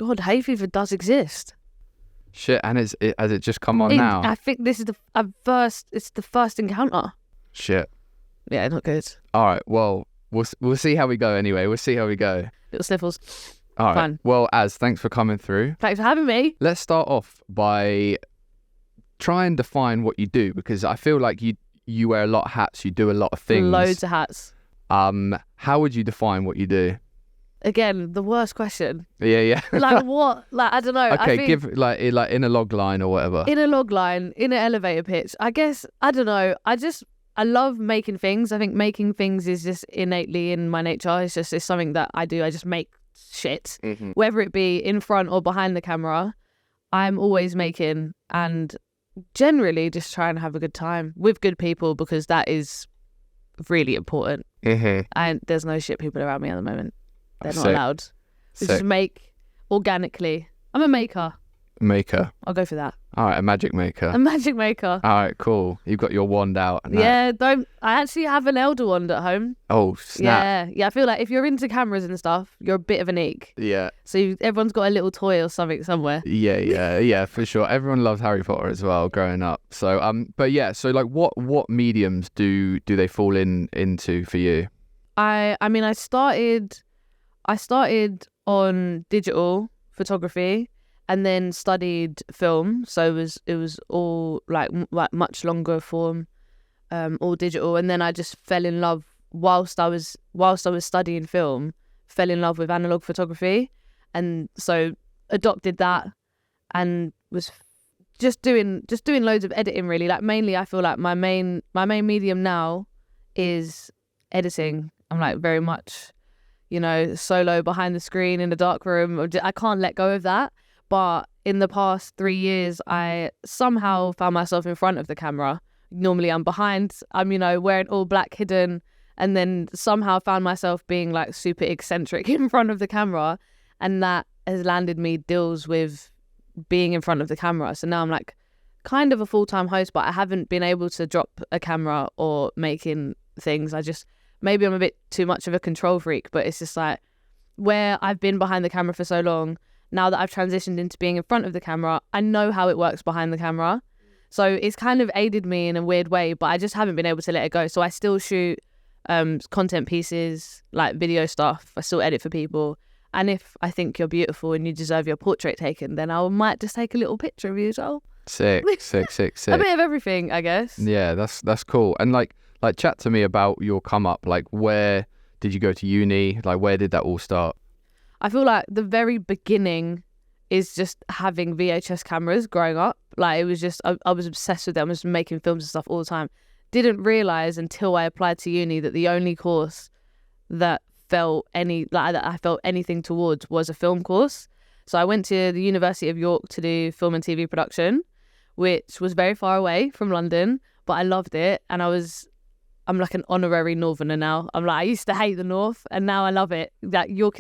God, hay fever does exist. Shit, and has it just come on now? I think this is it's the first encounter. Shit. Yeah, not good. All right, well, we'll see how we go anyway. We'll see how we go. Little sniffles. All right. Fine. Well, Az, thanks for coming through. Thanks for having me. Let's start off by try and define what you do, because I feel like you wear a lot of hats, you do a lot of things. Loads of hats. How would you define what you do? Again, the worst question. Yeah. Like what? Like, I don't know. Okay, I think give like in a log line or whatever. in a log line, in an elevator pitch. I guess, I don't know. I love making things. I think making things is just innately in my nature. It's something that I do. I just make shit. Mm-hmm. Whether it be in front or behind the camera, I'm always making, and generally just trying to have a good time with good people, because that is really important. Mm-hmm. And there's no shit people around me at the moment. They're not Sick. allowed. So Sick. just make organically. I'm a maker. Maker. I'll go for that. All right, a magic maker. A magic maker. All right, cool. You've got your wand out. And that. Yeah, I actually have an elder wand at home. Oh, snap. Yeah. I feel like if you're into cameras and stuff, you're a bit of an eek. Yeah. So everyone's got a little toy or something somewhere. Yeah, for sure. Everyone loved Harry Potter as well growing up. So, but yeah, so like what mediums do they fall into for you? I mean, I started on digital photography and then studied film. So it was all like much longer form, all digital. And then I just fell in love whilst I was studying film, fell in love with analog photography, and so adopted that and was just doing loads of editing really. Like mainly, I feel like my main medium now is editing. I'm like very much, solo behind the screen in the dark room. I can't let go of that. But in the past 3 years, I somehow found myself in front of the camera. Normally I'm behind, I'm, wearing all black hidden, and then somehow found myself being like super eccentric in front of the camera. And that has landed me deals with being in front of the camera. So now I'm like kind of a full-time host, but I haven't been able to drop a camera or making things. Maybe I'm a bit too much of a control freak, but it's just like where I've been behind the camera for so long, now that I've transitioned into being in front of the camera, I know how it works behind the camera. So it's kind of aided me in a weird way, but I just haven't been able to let it go. So I still shoot content pieces, like video stuff. I still edit for people. And if I think you're beautiful and you deserve your portrait taken, then I might just take a little picture of you as well. Sick. A bit of everything, I guess. Yeah, that's cool. And like chat to me about your come up. Like, where did you go to uni? Like, where did that all start? I feel like the very beginning is just having VHS cameras growing up. Like, it was just, I was obsessed with them. I was making films and stuff all the time. Didn't realise until I applied to uni that the only course that I felt anything towards was a film course. So I went to the University of York to do film and TV production, which was very far away from London, but I loved it. And I'm like an honorary northerner now. I'm like, I used to hate the north and now I love it. That York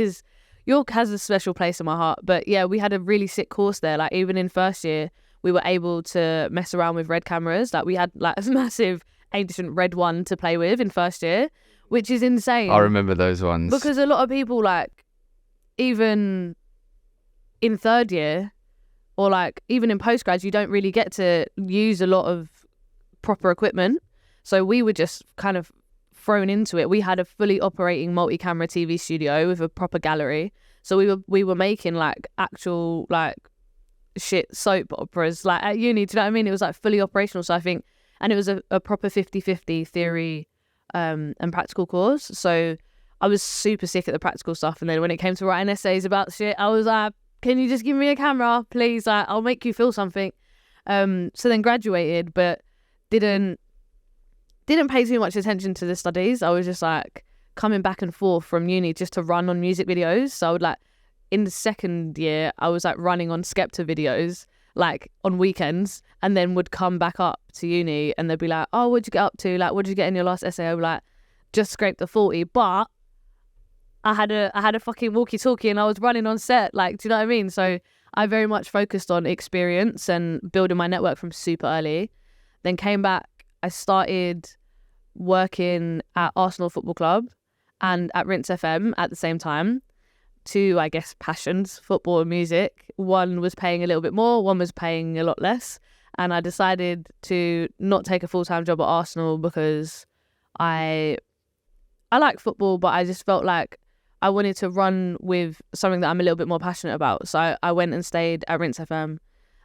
has a special place in my heart. But yeah, we had a really sick course there. Like even in first year, we were able to mess around with red cameras. Like we had like a massive ancient red one to play with in first year, which is insane. I remember those ones. Because a lot of people, like, even in third year or like even in postgrad, you don't really get to use a lot of proper equipment. So we were just kind of thrown into it. We had a fully operating multi-camera TV studio with a proper gallery. So we were making like actual like shit soap operas like at uni. Do you know what I mean? It was like fully operational. So I think, and it was a proper 50-50 theory and practical course. So I was super sick at the practical stuff. And then when it came to writing essays about shit, I was like, can you just give me a camera, please? I'll make you feel something. So then graduated, but didn't pay too much attention to the studies. I was just like coming back and forth from uni just to run on music videos. So I would like, in the second year, I was like running on Azcaptures videos, like on weekends, and then would come back up to uni and they'd be like, oh, what'd you get up to? Like, what did you get in your last essay? I was like, just scraped the 40, but I had a fucking walkie-talkie and I was running on set. Like, do you know what I mean? So I very much focused on experience and building my network from super early. Then came back, I started working at Arsenal Football Club and at Rinse FM at the same time. two, I guess, passions, football and music. One was paying a little bit more, one was paying a lot less. And I decided to not take a full-time job at Arsenal because I like football, but I just felt like I wanted to run with something that I'm a little bit more passionate about. So I went and stayed at Rinse FM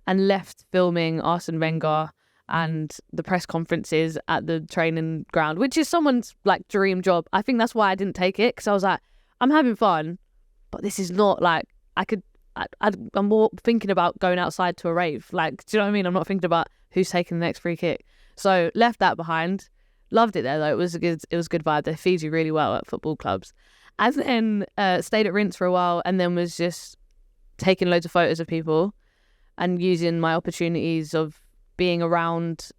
and left filming Arsene Wenger and the press conferences at the training ground, which is someone's like dream job. I think that's why I didn't take it, because I was like, I'm having fun, but this is not like I'm more thinking about going outside to a rave. Like, do you know what I mean? I'm not thinking about who's taking the next free kick. So left that behind. Loved it there though. It was a good vibe. They feed you really well at football clubs. And then stayed at Rinse for a while, and then was just taking loads of photos of people and using my opportunities of being around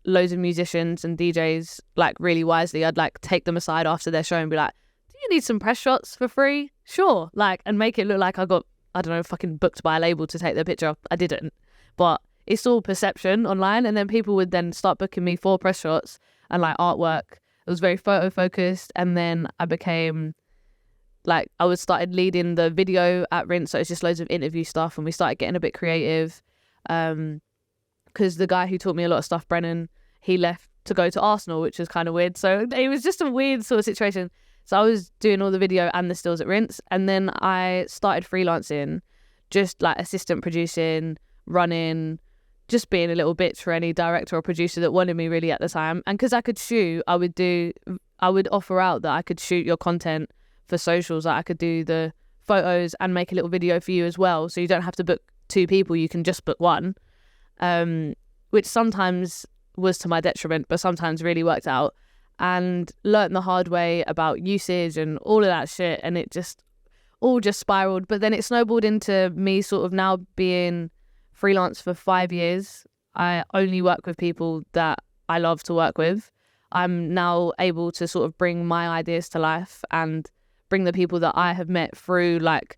loads of musicians and DJs like really wisely. I'd like take them aside after their show and be like, do you need some press shots for free? Sure. Like, and make it look like I got, I don't know, fucking booked by a label to take their picture. I didn't. But it's all perception online. And then people would then start booking me for press shots and like artwork. It was very photo focused. And then I became like, I was started leading the video at Rinse. So it's just loads of interview stuff. And we started getting a bit creative. Because the guy who taught me a lot of stuff, Brennan, he left to go to Arsenal, which was kind of weird. So it was just a weird sort of situation. So I was doing all the video and the stills at Rinse. And then I started freelancing, just like assistant producing, running, just being a little bitch for any director or producer that wanted me really at the time. And because I could shoot, I would offer out that I could shoot your content for socials. Like I could do the photos and make a little video for you as well. So you don't have to book two people, you can just book one. Which sometimes was to my detriment, but sometimes really worked out, and learnt the hard way about usage and all of that shit, and it just all just spiraled. But then it snowballed into me sort of now being freelance for 5 years. I only work with people that I love to work with. I'm now able to sort of bring my ideas to life and bring the people that I have met through like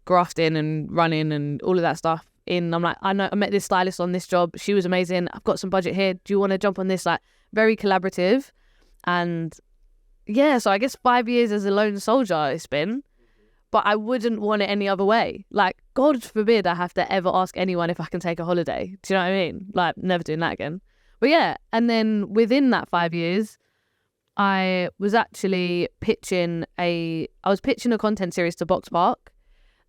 grafting and running and all of that stuff in. I'm like, I met this stylist on this job, she was amazing, I've got some budget here, do you want to jump on this? Like, very collaborative. And yeah, so I guess 5 years as a lone soldier it's been, but I wouldn't want it any other way. Like, God forbid I have to ever ask anyone if I can take a holiday. Do you know what I mean? Like, never doing that again. But yeah, and then within that 5 years I was actually pitching a content series to Box Park.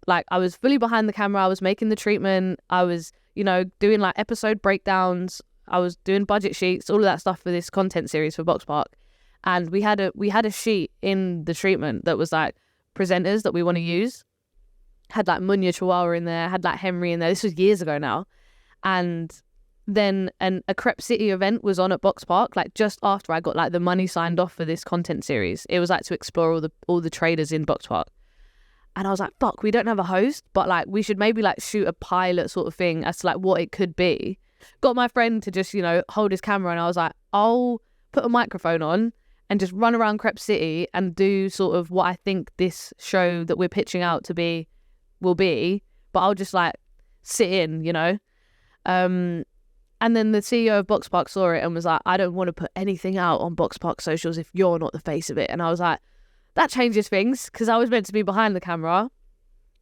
Like, I was fully behind the camera, I was making the treatment, I was, you know, doing like episode breakdowns, I was doing budget sheets, all of that stuff for this content series for Box Park. And we had a sheet in the treatment that was like presenters that we want to use. Had like Munya Chihuahua in there, had like Henry in there. This was years ago now. And then a Crep City event was on at Box Park, like just after I got like the money signed off for this content series. It was like to explore all the traders in Box Park. And I was like, fuck, we don't have a host, but like we should maybe like shoot a pilot sort of thing as to like what it could be. Got my friend to just, you know, hold his camera, and I was like, I'll put a microphone on and just run around Crep City and do sort of what I think this show that we're pitching out to be will be, but I'll just like sit in, you know. And then the CEO of Box Park saw it and was like, I don't want to put anything out on Box Park socials if you're not the face of it. And I was like, that changes things, because I was meant to be behind the camera.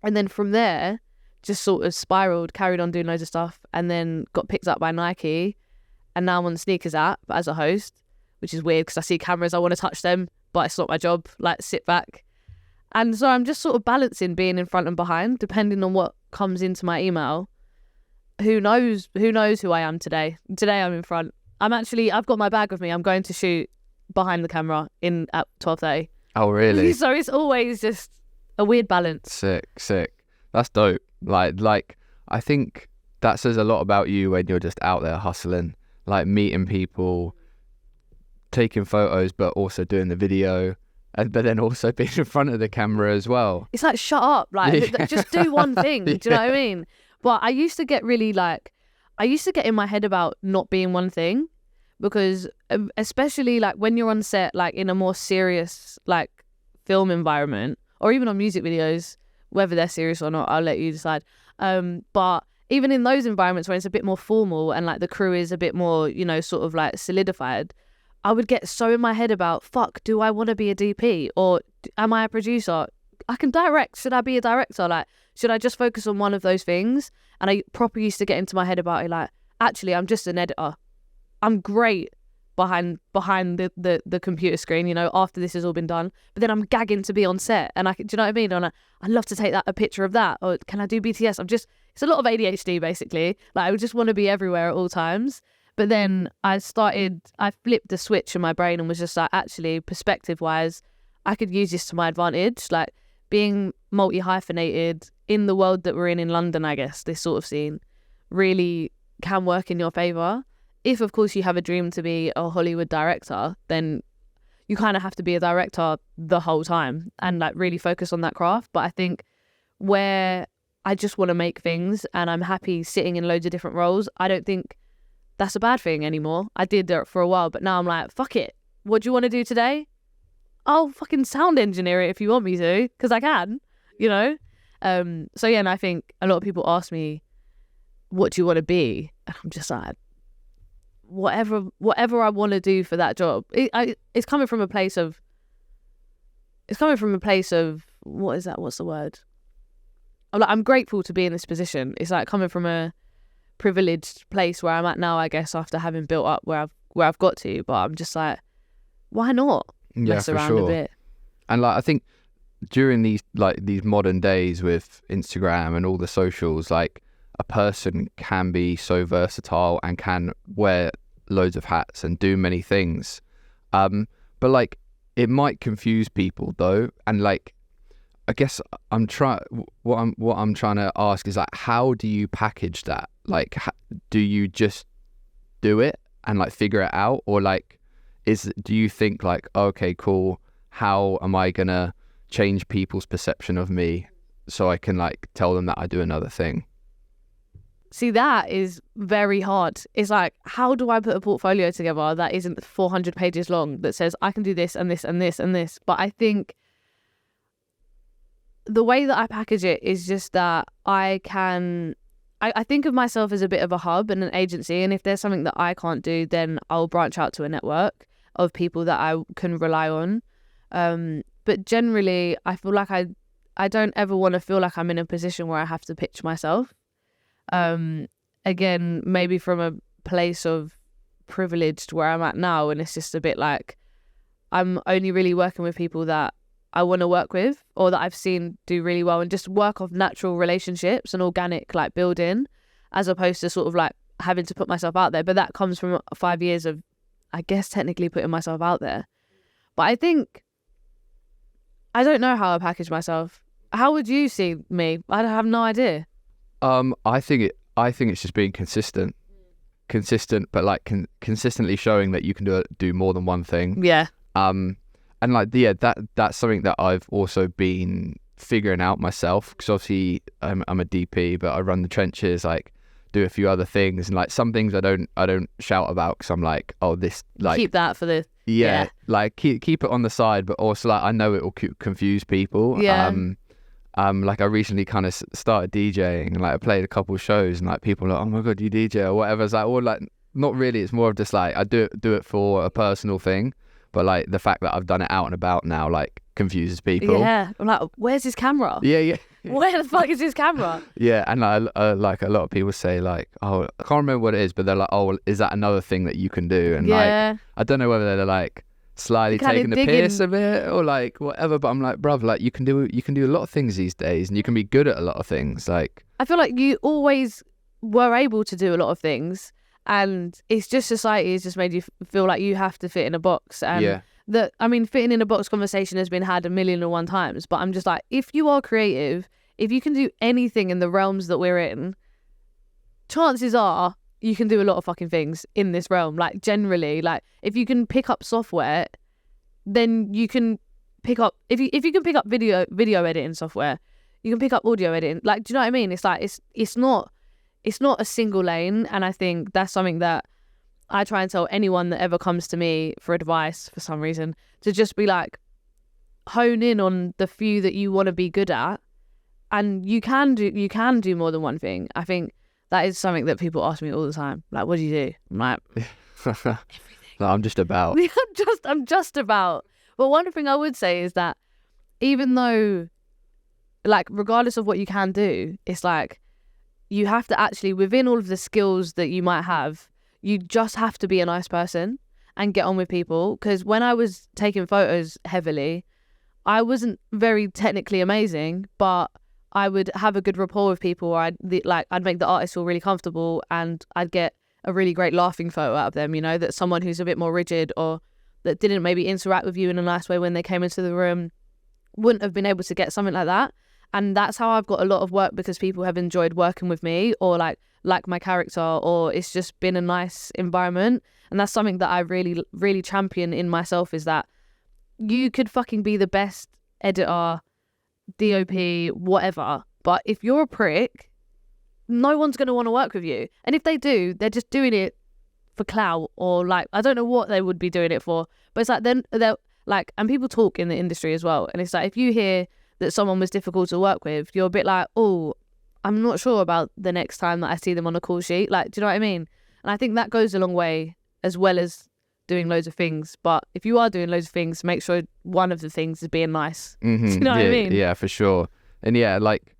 And then from there, just sort of spiraled, carried on doing loads of stuff, and then got picked up by Nike. And now I'm on the Sneakers app as a host, which is weird because I see cameras, I want to touch them, but it's not my job, like sit back. And so I'm just sort of balancing being in front and behind, depending on what comes into my email. Who knows who I am today? Today I'm in front. I've got my bag with me. I'm going to shoot behind the camera at 12:30. Oh, really? So it's always just a weird balance. Sick. That's dope. Like I think that says a lot about you when you're just out there hustling, like meeting people, taking photos, but also doing the video, but then also being in front of the camera as well. It's like, shut up, like just do one thing. Do you know what I mean? But I used to get really in my head about not being one thing, because especially like when you're on set, like in a more serious like film environment, or even on music videos, whether they're serious or not, I'll let you decide. But even in those environments where it's a bit more formal and like the crew is a bit more, you know, sort of like solidified, I would get so in my head about, fuck, do I want to be a DP, or am I a producer? can direct. Should I be a director? Like, should I just focus on one of those things? And I properly used to get into my head about it, like, actually, I'm just an editor. I'm great behind the computer screen, you know, after this has all been done. But then I'm gagging to be on set, and do you know what I mean? And I love to take a picture of that. Or can I do BTS? It's a lot of ADHD basically. Like, I would just want to be everywhere at all times. But then I flipped the switch in my brain and was just like, actually, perspective wise, I could use this to my advantage. Like, being multi-hyphenated in the world that we're in London, I guess, this sort of scene really can work in your favour. If, of course, you have a dream to be a Hollywood director, then you kind of have to be a director the whole time and like really focus on that craft. But I think where I just want to make things and I'm happy sitting in loads of different roles, I don't think that's a bad thing anymore. I did that for a while, but now I'm like, fuck it. What do you want to do today? I'll fucking sound engineer it if you want me to, because I can, you know? So yeah, and I think a lot of people ask me, what do you want to be? And I'm just like, whatever I want to do for that job. It's coming from a place of what is that? What's the word? I'm grateful to be in this position. It's like coming from a privileged place where I'm at now, I guess, after having built up where I've got to. But I'm just like, why not mess around a bit? And like, I think during these modern days with Instagram and all the socials, like, a person can be so versatile and can wear loads of hats and do many things. But like, it might confuse people though. And like, I guess what I'm trying to ask is like, how do you package that? Like, do you just do it and like figure it out? Or like, do you think like, okay, cool, how am I gonna change people's perception of me so I can like tell them that I do another thing? See, that is very hard. It's like, how do I put a portfolio together that isn't 400 pages long that says I can do this and this and this and this? But I think the way that I package it is just that I think of myself as a bit of a hub and an agency. And if there's something that I can't do, then I'll branch out to a network of people that I can rely on. But generally, I feel like I don't ever want to feel like I'm in a position where I have to pitch myself. Again, maybe from a place of privileged where I'm at now, and it's just a bit like I'm only really working with people that I want to work with or that I've seen do really well, and just work off natural relationships and organic like building, as opposed to sort of like having to put myself out there. But that comes from 5 years of, I guess, technically putting myself out there. But I think I don't know how I package myself. How would you see me? I have no idea. I think it's just being consistent, but like consistently showing that you can do more than one thing. Yeah. And like, yeah, that's something that I've also been figuring out myself, because obviously I'm a DP, but I run the trenches, like do a few other things, and like some things I don't shout about because I'm like, oh, this, like, keep that for the like keep it on the side, but also like I know it will confuse people. Like I recently kind of started DJing, and like I played a couple of shows, and like people are like, oh my god, you DJ or whatever. It's like, well, like not really. It's more of just like I do it for a personal thing, but like the fact that I've done it out and about now like confuses people. Yeah, I'm like, where's his camera? Yeah. Where the fuck is his camera? Yeah, and like a lot of people say like, oh, I can't remember what it is, but they're like, oh, well, is that another thing that you can do? And like, I don't know whether they're like slightly taking the piss a bit or like whatever, but I'm like, bruv, like you can do a lot of things these days, and you can be good at a lot of things. Like, I feel like you always were able to do a lot of things, and it's just society has just made you feel like you have to fit in a box. And fitting in a box conversation has been had 1,000,001 times, but I'm just like, if you are creative, if you can do anything in the realms that we're in, chances are you can do a lot of fucking things in this realm. Like, generally, like if you can pick up software, then you can pick up, if you can pick up video editing software, you can pick up audio editing. Like, do you know what I mean? It's like it's not a single lane. And I think that's something that I try and tell anyone that ever comes to me for advice for some reason, to just be like, hone in on the few that you want to be good at, and you can do more than one thing. I think that is something that people ask me all the time. Like, what do you do? I'm like, everything. No, I'm just about. I'm just about. But one thing I would say is that even though like, regardless of what you can do, it's like you have to actually, within all of the skills that you might have, you just have to be a nice person and get on with people. Because when I was taking photos heavily, I wasn't very technically amazing, but I would have a good rapport with people, or I'd make the artist feel really comfortable, and I'd get a really great laughing photo out of them, you know, that someone who's a bit more rigid or that didn't maybe interact with you in a nice way when they came into the room wouldn't have been able to get something like that. And that's how I've got a lot of work, because people have enjoyed working with me, or like my character, or it's just been a nice environment. And that's something that I really, really champion in myself, is that you could fucking be the best editor, DOP, whatever, but if you're a prick, no one's going to want to work with you. And if they do, they're just doing it for clout, or like, I don't know what they would be doing it for, but it's like, then they're like, and people talk in the industry as well, and it's like, if you hear that someone was difficult to work with, you're a bit like, oh, I'm not sure about the next time that I see them on a call sheet. Like, do you know what I mean? And I think that goes a long way, as well as doing loads of things. But if you are doing loads of things, make sure one of the things is being nice. Mm-hmm. Do you know what I mean? Yeah, for sure. And yeah, like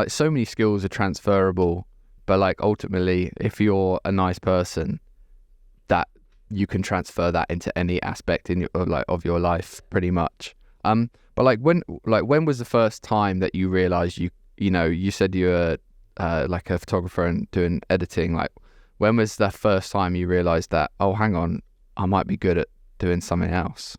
so many skills are transferable, but like ultimately, if you're a nice person, that you can transfer that into any aspect of your life, pretty much. But when was the first time that you realized you said you were like a photographer and doing editing? Like, when was the first time you realized that, oh, hang on, I might be good at doing something else?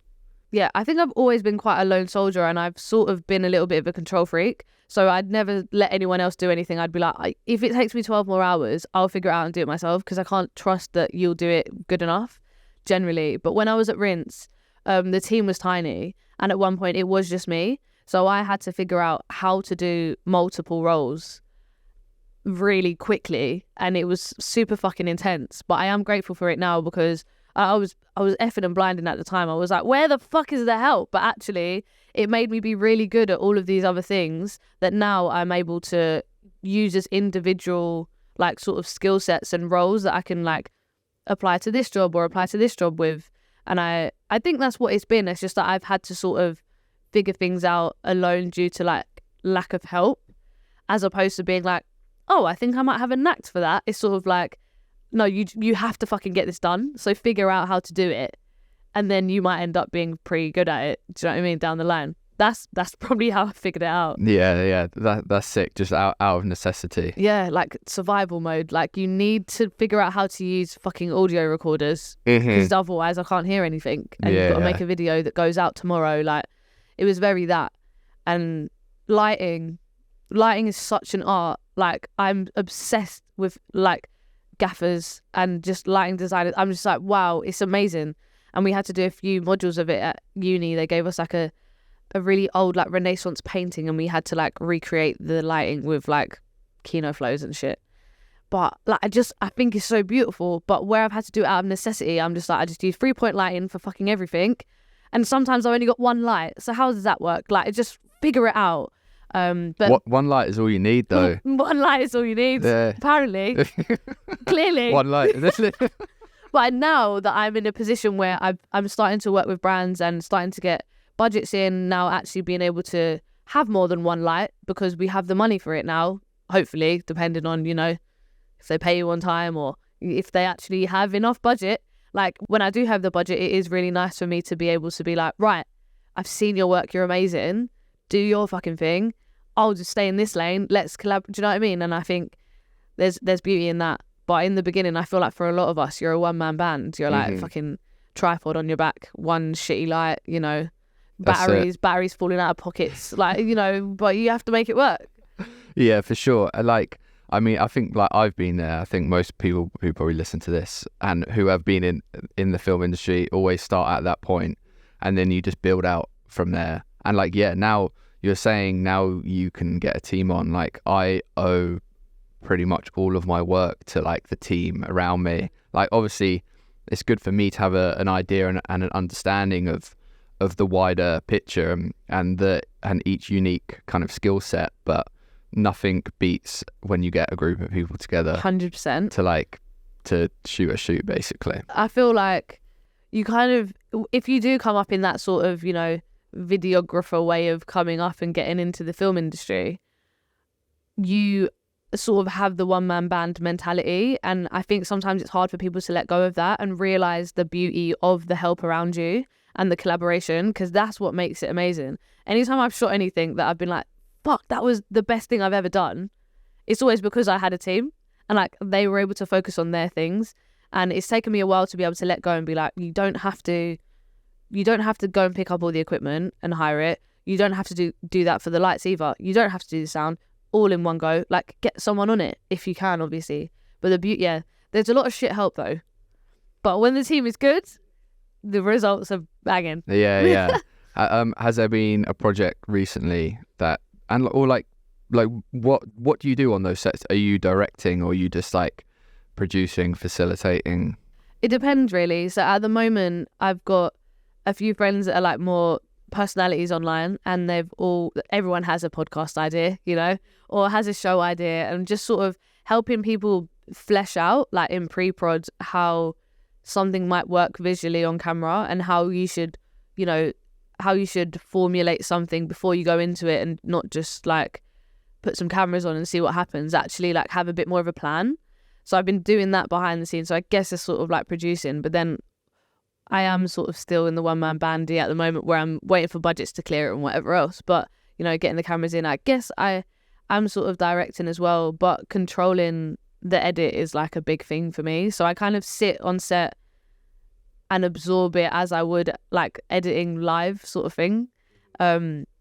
Yeah, I think I've always been quite a lone soldier, and I've sort of been a little bit of a control freak. So I'd never let anyone else do anything. I'd be like, if it takes me 12 more hours, I'll figure it out and do it myself, because I can't trust that you'll do it good enough, generally. But when I was at Rinse, the team was tiny, and at one point it was just me. So I had to figure out how to do multiple roles really quickly, and it was super fucking intense. But I am grateful for it now, because I was effing and blinding at the time. I was like, where the fuck is the help? But actually, it made me be really good at all of these other things that now I'm able to use as individual, like, sort of skill sets and roles that I can, like, apply to this job or apply to this job with. And I think that's what it's been. It's just that I've had to sort of figure things out alone due to, like, lack of help, as opposed to being like, oh, I think I might have a knack for that. It's sort of like, no, you have to fucking get this done. So figure out how to do it, and then you might end up being pretty good at it. Do you know what I mean? Down the line. That's probably how I figured it out. Yeah. That's sick. Just out of necessity. Yeah, like survival mode. Like, you need to figure out how to use fucking audio recorders, because otherwise I can't hear anything. And you've got to make a video that goes out tomorrow. Like, it was very that. And lighting is such an art. Like, I'm obsessed with, like, gaffers and just lighting designers. I'm just like, wow, it's amazing. And we had to do a few modules of it at uni. They gave us like a really old, like, Renaissance painting, and we had to, like, recreate the lighting with, like, Kino flows and shit. But, like, I think it's so beautiful. But where I've had to do it out of necessity, I'm just like, I just use 3-point lighting for fucking everything, and sometimes I've only got one light. So how does that work? Like, just figure it out. But one light is all you need, though. One light is all you need, apparently. Clearly. One light. But now that I'm in a position where I'm starting to work with brands and starting to get budgets in, now actually being able to have more than one light, because we have the money for it now, hopefully, depending on, you know, if they pay you on time or if they actually have enough budget. Like, when I do have the budget, it is really nice for me to be able to be like, right, I've seen your work, you're amazing, do your fucking thing, I'll just stay in this lane, let's collaborate. Do you know what I mean? And I think there's beauty in that. But in the beginning, I feel like for a lot of us, you're a one-man band. You're like fucking tripod on your back, one shitty light, you know, batteries falling out of pockets, like, you know, but you have to make it work. Yeah, for sure. Like, I mean, I think, like, I've been there. I think most people who probably listen to this and who have been in the film industry always start at that point, and then you just build out from there. And, like, yeah, now you're saying now you can get a team on. Like, I owe pretty much all of my work to, like, the team around me. Like, obviously it's good for me to have an idea and an understanding of the wider picture and each unique kind of skill set, but nothing beats when you get a group of people together 100% to shoot a shoot, basically. I feel like you kind of, if you do come up in that sort of, you know, videographer way of coming up and getting into the film industry, you sort of have the one-man band mentality, and I think sometimes it's hard for people to let go of that and realize the beauty of the help around you and the collaboration, because that's what makes it amazing. Anytime I've shot anything that I've been like, fuck, that was the best thing I've ever done, it's always because I had a team and like they were able to focus on their things. And it's taken me a while to be able to let go and be like, you don't have to go and pick up all the equipment and hire it. You don't have to do that for the lights either. You don't have to do the sound all in one go. Like, get someone on it if you can, obviously. But the beauty, yeah, there's a lot of shit help though. But when the team is good, the results are banging. Yeah. Has there been a project recently that, and or like what do you do on those sets? Are you directing, or are you just like producing, facilitating? It depends really. So at the moment, I've got a few friends that are like more personalities online, and everyone has a podcast idea, you know, or has a show idea, and just sort of helping people flesh out, like in pre-prod, how something might work visually on camera, and how you should formulate something before you go into it, and not just like put some cameras on and see what happens. Actually, like, have a bit more of a plan. So I've been doing that behind the scenes. So I guess it's sort of like producing, but then I am sort of still in the one-man bandy at the moment, where I'm waiting for budgets to clear it and whatever else. But, you know, getting the cameras in, I guess I'm sort of directing as well, but controlling the edit is like a big thing for me. So I kind of sit on set and absorb it as I would like editing live sort of thing,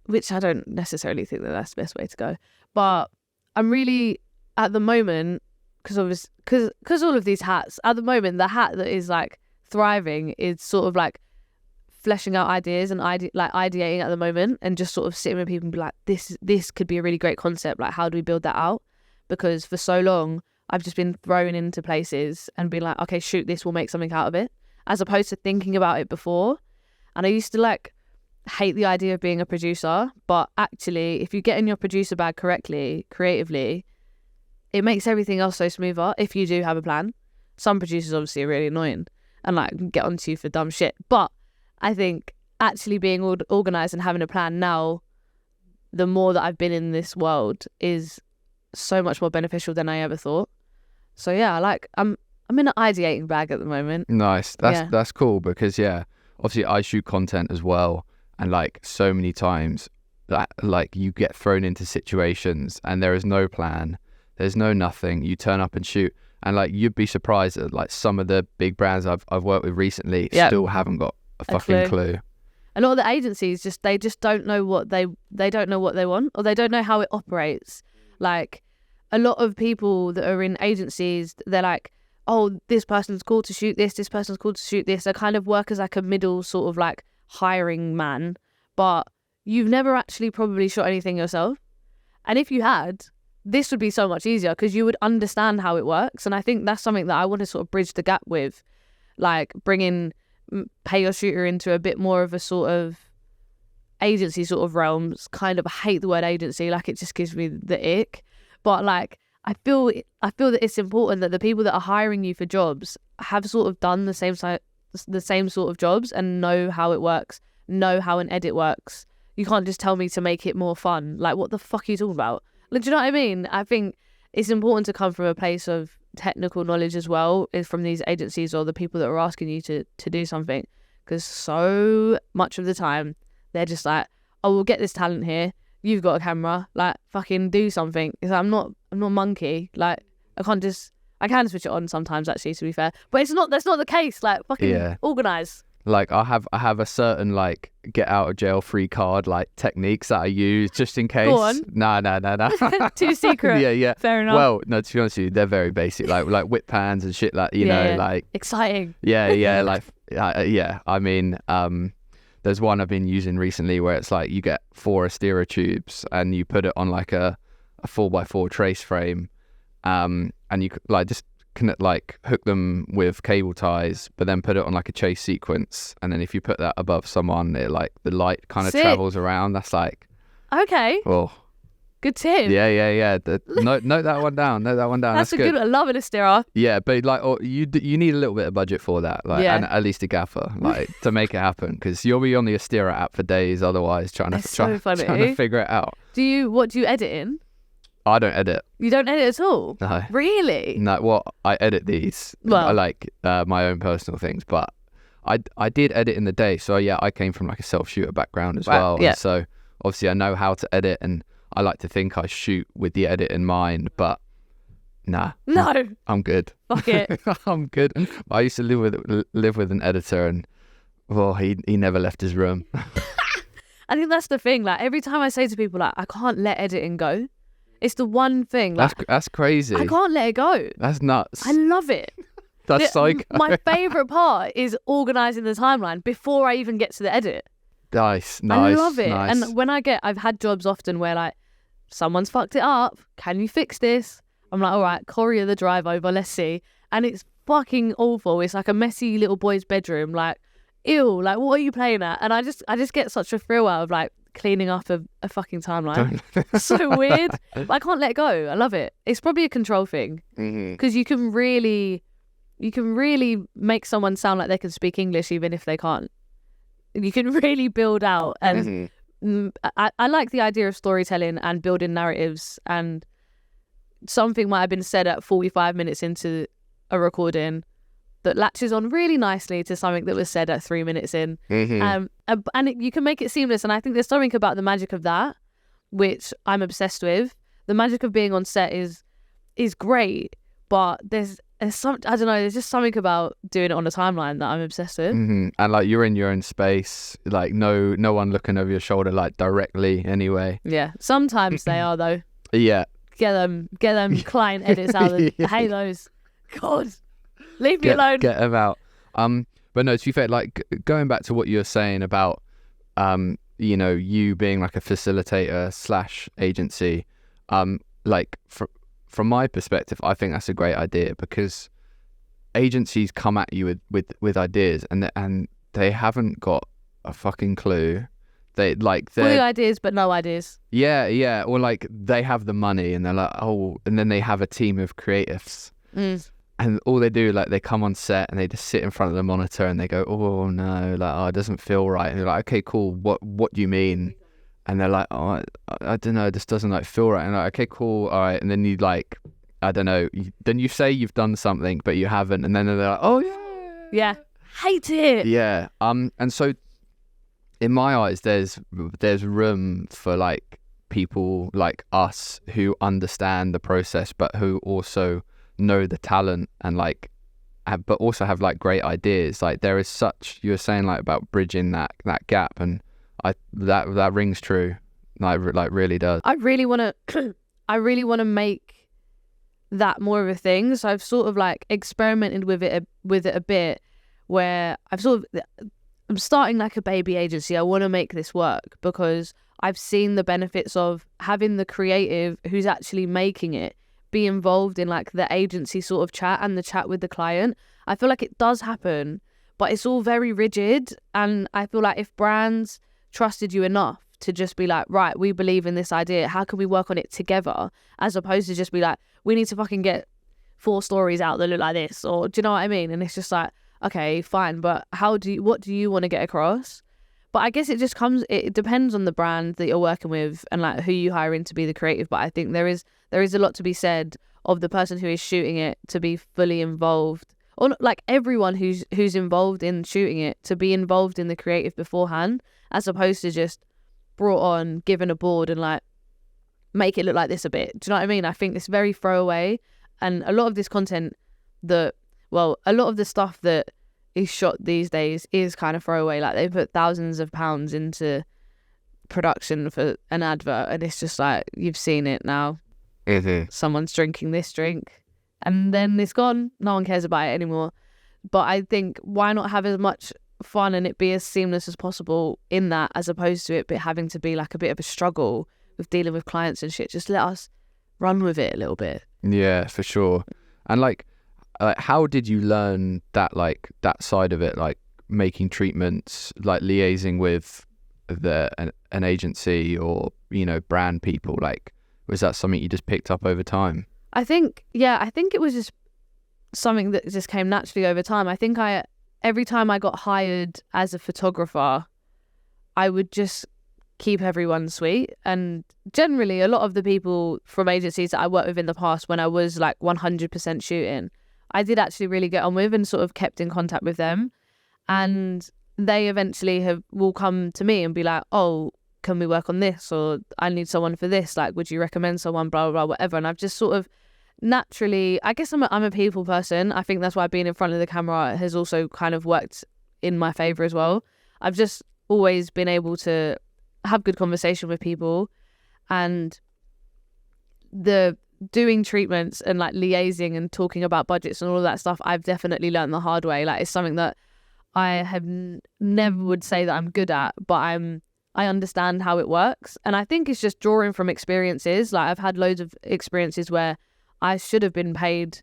which I don't necessarily think that that's the best way to go. But I'm really, at the moment, because all of these hats, at the moment, the hat that is like thriving is sort of like fleshing out ideas and ideating at the moment, and just sort of sitting with people and be like, this could be a really great concept. Like, how do we build that out? Because for so long, I've just been thrown into places and been like, okay, shoot this, we'll make something out of it, as opposed to thinking about it before. And I used to like hate the idea of being a producer, but actually, if you get in your producer bag correctly, creatively, it makes everything else so smoother if you do have a plan. Some producers obviously are really annoying and like get onto you for dumb shit, but I think actually being organised and having a plan now, the more that I've been in this world, is so much more beneficial than I ever thought. So yeah, I'm in an ideating bag at the moment. Nice. That's cool, because yeah, obviously I shoot content as well, and like so many times that like you get thrown into situations and there is no plan, there's no nothing, you turn up and shoot, and like you'd be surprised at like some of the big brands I've worked with recently still haven't got a fucking clue. A lot of the agencies they just don't know what they don't know what they want, or they don't know how it operates. Like, a lot of people that are in agencies, they're like, oh, this person's called to shoot this person's called to shoot this. They kind of work as like a middle sort of like hiring man, but you've never actually probably shot anything yourself. And if you had, this would be so much easier because you would understand how it works. And I think that's something that I want to sort of bridge the gap with, like bringing pay your shooter into a bit more of a sort of agency sort of realms. Kind of, I hate the word agency, like it just gives me the ick. But like, I feel that it's important that the people that are hiring you for jobs have sort of done the same sort of jobs and know how it works, know how an edit works. You can't just tell me to make it more fun. Like, what the fuck are you talking about? Like, do you know what I mean? I think it's important to come from a place of technical knowledge as well, is from these agencies or the people that are asking you to do something. Because so much of the time, they're just like, oh, we'll get this talent here. You've got a camera, like, fucking do something. Because I'm not monkey. Like, I can switch it on sometimes, actually, to be fair. But that's not the case. Like, fucking organise. Like, I have a certain, like, get out of jail free card, like, techniques that I use just in case. Go on. Nah. Too secret. Yeah. Fair enough. Well, no, to be honest with you, they're very basic, like whip pans and shit, like, you know, like. Exciting. Yeah, like, yeah. I mean, there's one I've been using recently where it's like you get 4 Astera tubes and you put it on like a 4x4 trace frame, and you like just connect, like hook them with cable ties, but then put it on like a chase sequence, and then if you put that above someone, it like the light kind of travels around. That's like, okay. Oh, Good tip. Yeah. Note that one down. That's a good. good. I love an Astera. Yeah, but like, you need a little bit of budget for that, like, Yeah. and at least a gaffer, like, to make it happen, because you'll be on the Astera app for days otherwise trying to figure it out. What do you edit in? I don't edit. You don't edit at all? No. Really? No. Well, I edit these. Well. I like my own personal things, but I did edit in the day. So yeah, I came from like a self-shooter background as well. Yeah. And so obviously I know how to edit, and I like to think I shoot with the edit in mind, but nah. No. I'm good. Fuck it. I'm good. I used to live with an editor, and well, he never left his room. I think that's the thing. Like, every time I say to people, like, I can't let editing go. It's the one thing. Like, that's crazy. I can't let it go. That's nuts. I love it. That's psycho. My favourite part is organising the timeline before I even get to the edit. Nice. I love it. Nice. And when I've had jobs often where, like, someone's fucked it up. Can you fix this? I'm like, all right, courier the drive over. Let's see. And it's fucking awful. It's like a messy little boy's bedroom. Like, ew. Like, what are you playing at? And I just get such a thrill out of, like, cleaning up a fucking timeline. So weird. But I can't let go. I love it. It's probably a control thing, because you can really make someone sound like they can speak English even if they can't. You can really build out, and I like the idea of storytelling and building narratives, and something might have been said at 45 minutes into a recording that latches on really nicely to something that was said at 3 minutes in. You can make it seamless, and I think there's something about the magic of that which I'm obsessed with. The magic of being on set is great, but there's some, I don't know, there's just something about doing it on a timeline that I'm obsessed with. And like, you're in your own space, like no one looking over your shoulder, like, directly anyway. Yeah, sometimes they are though. Yeah. Get them client edits out. I hate those. God, leave me alone. Get them out. But no, to be fair, like, going back to what you were saying about, you know, you being like a facilitator / agency, like, from my perspective, I think that's a great idea, because agencies come at you with ideas, and they haven't got a fucking clue. They're full ideas but no ideas. Yeah, or like, they have the money and they're like, oh, and then they have a team of creatives, and all they do, like, they come on set and they just sit in front of the monitor and they go, oh no, like, oh, it doesn't feel right, and you're like, okay, cool, what do you mean? And they're like, oh, I don't know, this doesn't, like, feel right. And like, okay, cool, all right. And then you, like, I don't know, then you say you've done something but you haven't, and then they're like, oh yeah, hate it. Yeah. And so in my eyes, there's room for, like, people like us who understand the process but who also know the talent, and like but also have, like, great ideas. Like, there is such, you were saying, like, about bridging that gap, and that rings true, like really does. I really want to make that more of a thing. So I've sort of, like, experimented with it a bit, where I'm starting like a baby agency. I want to make this work because I've seen the benefits of having the creative who's actually making it be involved in, like, the agency sort of chat and the chat with the client. I feel like it does happen, but it's all very rigid, and I feel like if brands trusted you enough to just be like, right, we believe in this idea, how can we work on it together, as opposed to just be like, we need to fucking get 4 stories out that look like this, or do you know what I mean? And it's just like, okay, fine, but what do you want to get across? But I guess it depends on the brand that you're working with and, like, who you hire in to be the creative. But I think there is a lot to be said of the person who is shooting it to be fully involved, or, like, everyone who's involved in shooting it to be involved in the creative beforehand, as opposed to just brought on, given a board and, like, make it look like this a bit. Do you know what I mean? I think it's very throwaway, and a lot of this content a lot of the stuff that is shot these days is kind of throwaway. Like, they put thousands of pounds into production for an advert, and it's just like, you've seen it now. Someone's drinking this drink and then it's gone. No one cares about it anymore. But I think, why not have as much fun and it be as seamless as possible in that, as opposed to it having to be, like, a bit of a struggle with dealing with clients and shit. Just let us run with it a little bit. Yeah, for sure. And like how did you learn that, like, that side of it, like making treatments, like liaising with an agency or, you know, brand people? Like, or is that something you just picked up over time? I think it was just something that just came naturally over time. I think every time I got hired as a photographer, I would just keep everyone sweet. And generally, a lot of the people from agencies that I worked with in the past, when I was like 100% shooting, I did actually really get on with and sort of kept in contact with them. And they eventually will come to me and be like, oh, can we work on this? Or I need someone for this. Like, would you recommend someone? Blah, blah, blah, whatever. And I've just sort of naturally, I guess I'm a people person. I think that's why being in front of the camera has also kind of worked in my favor as well. I've just always been able to have good conversation with people, and the doing treatments and like liaising and talking about budgets and all of that stuff, I've definitely learned the hard way. Like, it's something that I have never would say that I'm good at, but I understand how it works. And I think it's just drawing from experiences. Like, I've had loads of experiences where I should have been paid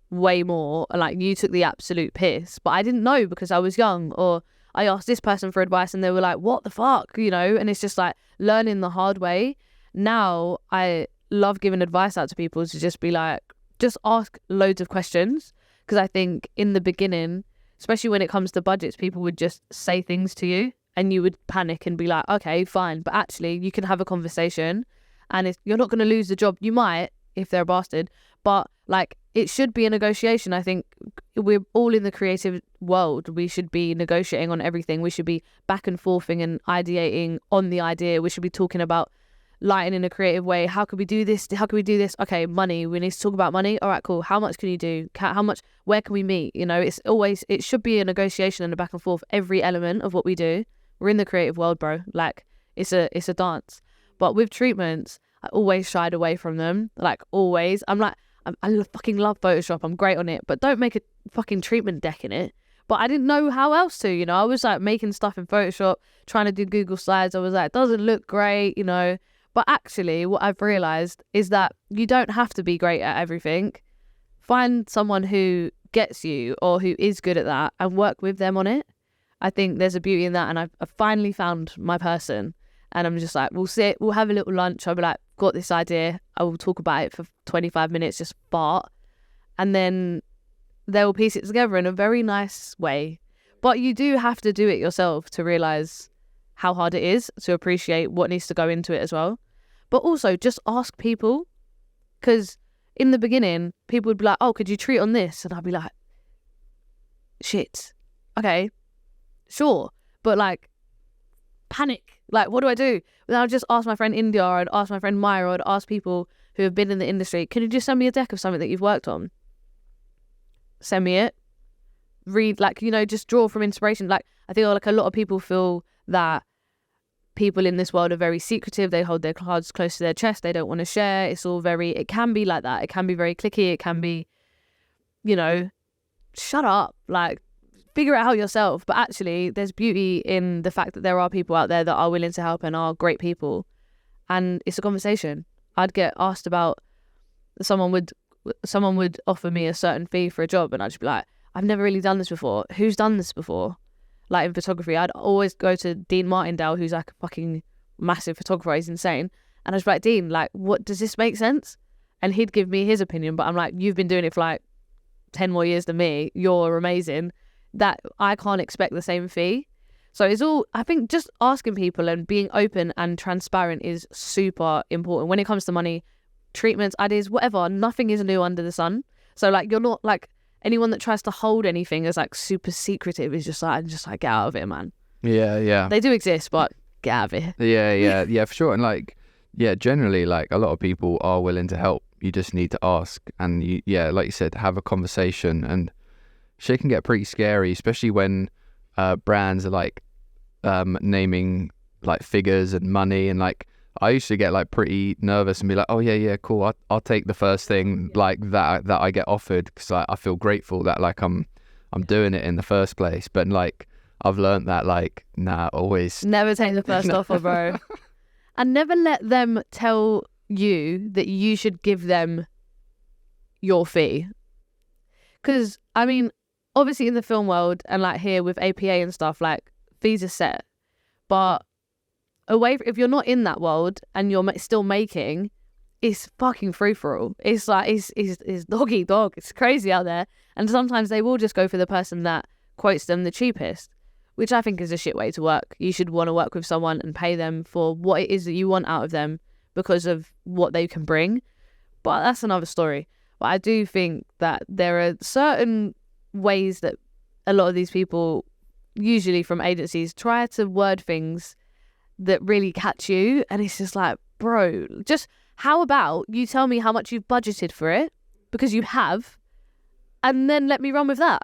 way more, like you took the absolute piss, but I didn't know because I was young, or I asked this person for advice and they were like, what the fuck, you know? And it's just like learning the hard way. Now I love giving advice out to people to just be like, just ask loads of questions. Because I think in the beginning, especially when it comes to budgets, people would just say things to you and you would panic and be like, okay, fine. But actually you can have a conversation, and you're not going to lose the job. You might, if they're a bastard, but like, it should be a negotiation. I think we're all in the creative world. We should be negotiating on everything. We should be back and forthing and ideating on the idea. We should be talking about lighting in a creative way. How could we do this? How can we do this? Okay, money. We need to talk about money. All right, cool. How much can you do? How much? Where can we meet? You know, it should be a negotiation and a back and forth. Every element of what we do. We're in the creative world, bro. Like, it's a dance. But with treatments, I always shied away from them. Like, always. I'm like, I fucking love Photoshop. I'm great on it, but don't make a fucking treatment deck in it. But I didn't know how else to, you know. I was like making stuff in Photoshop, trying to do Google Slides. I was like, it doesn't look great, you know. But actually, what I've realized is that you don't have to be great at everything. Find someone who gets you or who is good at that and work with them on it. I think there's a beauty in that. And I've finally found my person. And I'm just like, we'll have a little lunch. I'll be like, got this idea. I will talk about it for 25 minutes, just fart. And then they'll piece it together in a very nice way. But you do have to do it yourself to realise how hard it is, to appreciate what needs to go into it as well. But also just ask people. Because in the beginning, people would be like, oh, could you treat on this? And I'd be like, shit. Okay, sure. But like, panic. Like, what do I do? Then I'll just ask my friend India, or I'd ask my friend Maya, or I'd ask people who have been in the industry, can you just send me a deck of something that you've worked on? Send me it. Read, like, you know, just draw from inspiration. Like, I feel like a lot of people feel that people in this world are very secretive. They hold their cards close to their chest. They don't want to share. It can be like that. It can be very cliquey. It can be, you know, shut up. Like, figure it out yourself. But actually, there's beauty in the fact that there are people out there that are willing to help and are great people. And it's a conversation. I'd get asked about, someone would offer me a certain fee for a job, and I'd just be like, I've never really done this before. Who's done this before? Like, in photography, I'd always go to Dean Martindale, who's like a fucking massive photographer. He's insane. And I was like, Dean, like, what, does this make sense? And he'd give me his opinion, but I'm like, you've been doing it for like 10 more years than me. You're amazing. That I can't expect the same fee. So it's all, I think just asking people and being open and transparent is super important when it comes to money, treatments, ideas, whatever. Nothing is new under the sun. So like, you're not like, anyone that tries to hold anything as like super secretive is just like get out of it, man. Yeah. They do exist, but get out of it. Yeah, for sure. And like, yeah, generally, like, a lot of people are willing to help. You just need to ask, and like you said, have a conversation. And shit can get pretty scary, especially when brands are like naming like figures and money, and like, I used to get like pretty nervous and be like, oh yeah, cool. I'll take the first thing like that I get offered, because I feel grateful that like I'm doing it in the first place. But like, I've learned that like, nah, always never take the first offer, bro. And never let them tell you that you should give them your fee. Because I mean, obviously in the film world and like here with APA and stuff, like, fees are set, but if you're not in that world and you're still making, it's fucking free for all. It's like it's dog eat dog. It's crazy out there. And sometimes they will just go for the person that quotes them the cheapest, which I think is a shit way to work. You should want to work with someone and pay them for what it is that you want out of them because of what they can bring. But that's another story. But I do think that there are certain ways that a lot of these people, usually from agencies, try to word things that really catch you. And it's just like, bro, just how about you tell me how much you've budgeted for it, because you have, and then let me run with that.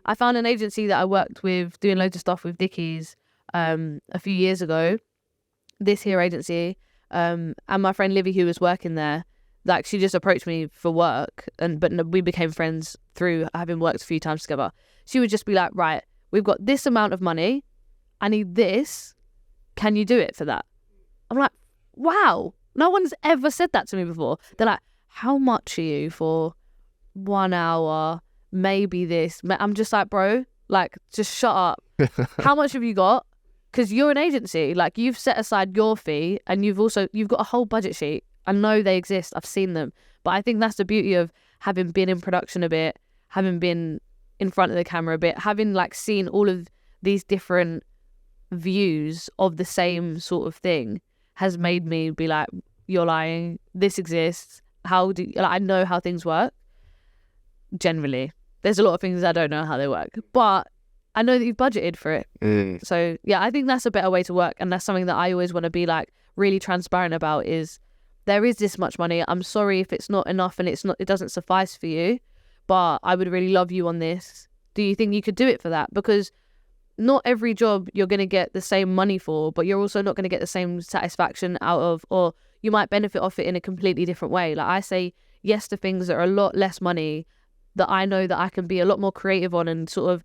I found an agency that I worked with doing loads of stuff with Dickies a few years ago, this here agency, and my friend Livy, who was working there, like, she just approached me for work, but we became friends through having worked a few times together. She would just be like, right, we've got this amount of money, I need this, can you do it for that? I'm like, wow, no one's ever said that to me before. They're like, how much are you for 1 hour, maybe this? I'm just like, bro, like, just shut up. How much have you got? Because you're an agency, like, you've set aside your fee, and you've got a whole budget sheet. I know they exist, I've seen them, but I think that's the beauty of having been in production a bit, having been in front of the camera a bit, having like seen all of these different views of the same sort of thing has made me be like, you're lying, this exists, I know how things work. Generally, there's a lot of things I don't know how they work, but I know that you've budgeted for it. So yeah, I think that's a better way to work, and that's something that I always want to be like really transparent about, is there is this much money. I'm sorry if it's not enough and it doesn't suffice for you, but I would really love you on this. Do you think you could do it for that? Because not every job you're going to get the same money for, but you're also not going to get the same satisfaction out of, or you might benefit off it in a completely different way. Like, I say yes to things that are a lot less money that I know that I can be a lot more creative on and sort of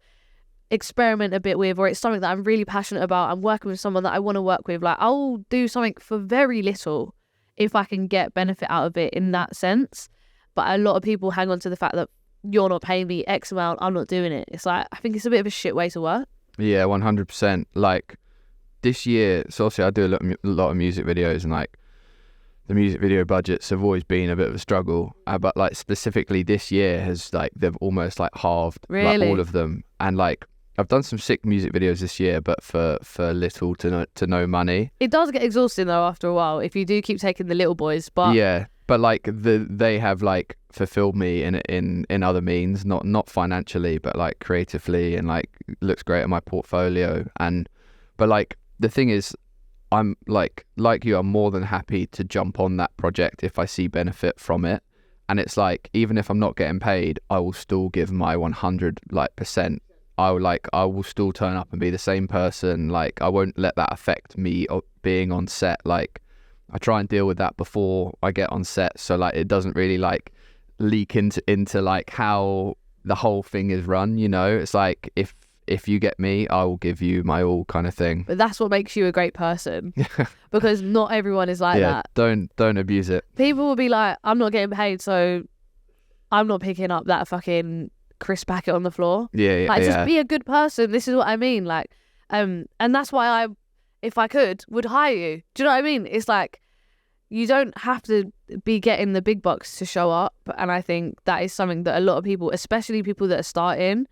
experiment a bit with, or it's something that I'm really passionate about. I'm working with someone that I want to work with. Like, I'll do something for very little if I can get benefit out of it in that sense. But a lot of people hang on to the fact that you're not paying me X amount, I'm not doing it. It's like, I think it's a bit of a shit way to work. Yeah, 100%. Like, this year, so obviously I do a lot of music videos, and like the music video budgets have always been a bit of a struggle. But like specifically this year has, like, they've almost like halved like all of them. And like, I've done some sick music videos this year, but for little to no money. It does get exhausting though after a while if you do keep taking the little boys. But yeah, but like they have like fulfilled me in other means, not financially, but like creatively, and like looks great on my portfolio. But like the thing is, I'm like you, I'm more than happy to jump on that project if I see benefit from it. And it's like, even if I'm not getting paid, I will still give my 100% I will still turn up and be the same person. Like, I won't let that affect me being on set. Like, I try and deal with that before I get on set, so like it doesn't really like leak into like how the whole thing is run, you know? It's like, if you get me, I will give you my all, kind of thing. But that's what makes you a great person. Because not everyone is like that. Don't abuse it. People will be like, I'm not getting paid, so I'm not picking up that fucking crisp packet on the floor. Just be a good person. This is what I mean. Like, and that's why I, if I could, would hire you. Do you know what I mean? It's like, you don't have to be getting the big bucks to show up. And I think that is something that a lot of people, especially people that are starting,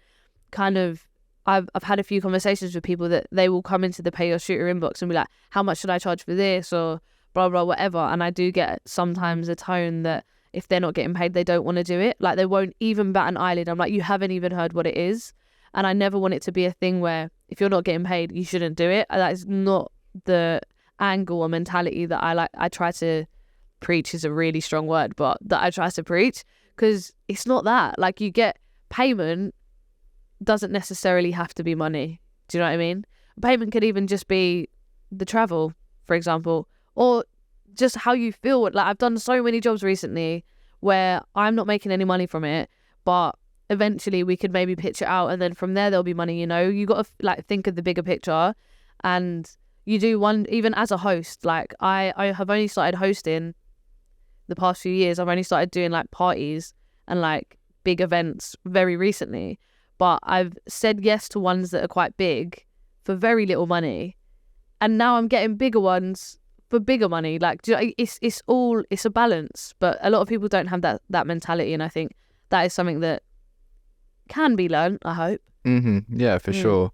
kind of, I've had a few conversations with people that they will come into the pay your shooter inbox and be like, how much should I charge for this, or blah blah whatever. And I do get sometimes a tone that if they're not getting paid, they don't want to do it. Like, they won't even bat an eyelid. I'm like, you haven't even heard what it is. And I never want it to be a thing where if you're not getting paid, you shouldn't do it. That is not the angle or mentality that I try to preach, is a really strong word, but that I try to preach, because it's not that. Like, you get payment doesn't necessarily have to be money. Do you know what I mean? Payment could even just be the travel, for example, or just how you feel. Like, I've done so many jobs recently where I'm not making any money from it, but eventually we could maybe pitch it out, and then from there there'll be money. You know, you got to like think of the bigger picture. And you do one, even as a host, like I have only started hosting the past few years. I've only started doing like parties and like big events very recently, but I've said yes to ones that are quite big for very little money, and now I'm getting bigger ones for bigger money. Like, it's a balance, but a lot of people don't have that mentality, and I think that is something that can be learned, I hope. Yeah, for sure.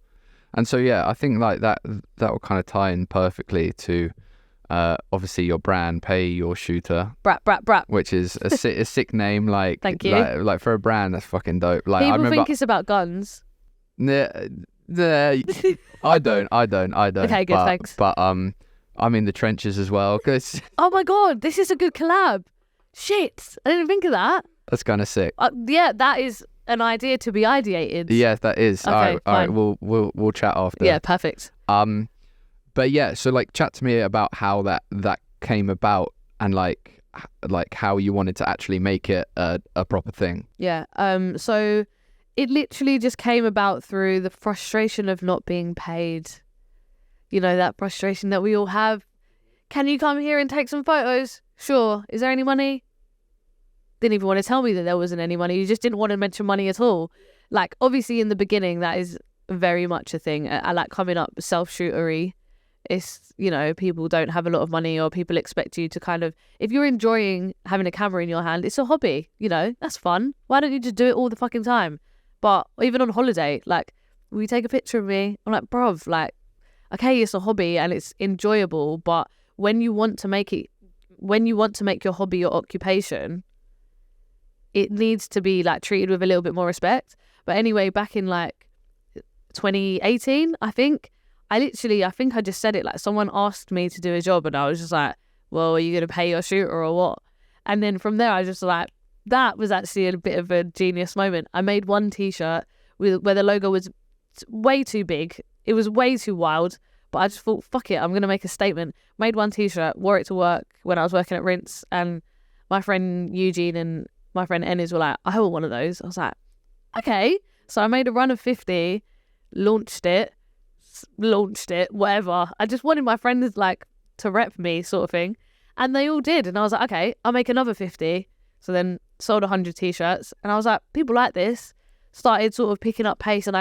And so I think like that will kind of tie in perfectly to obviously your brand, Pay Your Shooter, Brat, which is a sick name. Like, thank you. Like for a brand, that's fucking dope. Like, people think it's about guns. I don't. Okay, good, thanks. But I'm in the trenches as well. Cause oh my god, this is a good collab. Shit, I didn't think of that. That's kind of sick. Yeah, that is an idea to be ideated. Yeah, that is. Okay, all right. We'll chat after. Yeah, perfect. But yeah, so like chat to me about how that came about, and like how you wanted to actually make it a proper thing. Yeah. So it literally just came about through the frustration of not being paid. You know, that frustration that we all have. Can you come here and take some photos? Sure. Is there any money? Didn't even want to tell me that there wasn't any money. You just didn't want to mention money at all. Like, obviously in the beginning, that is very much a thing. I like coming up self-shootery. It's, you know, people don't have a lot of money, or people expect you to kind of, if you're enjoying having a camera in your hand, it's a hobby, you know, that's fun. Why don't you just do it all the fucking time? But even on holiday, like, will you take a picture of me? I'm like, bruv, like, okay, it's a hobby and it's enjoyable, but when you want to make your hobby your occupation, it needs to be like treated with a little bit more respect. But anyway, back in like 2018, I think I just said it, like someone asked me to do a job and I was just like, well, are you going to pay your shooter or what? And then from there, I was just like, that was actually a bit of a genius moment. I made one t-shirt where the logo was way too big. It was way too wild, but I just thought, fuck it, I'm going to make a statement. Made one t-shirt, wore it to work when I was working at Rinse, and my friend Eugene and my friend Ennis were like, I want one of those. I was like, okay. So I made a run of 50, launched it, whatever. I just wanted my friends like to rep me, sort of thing. And they all did. And I was like, okay, I'll make another 50. So then sold 100 t-shirts. And I was like, people like this. Started sort of picking up pace. And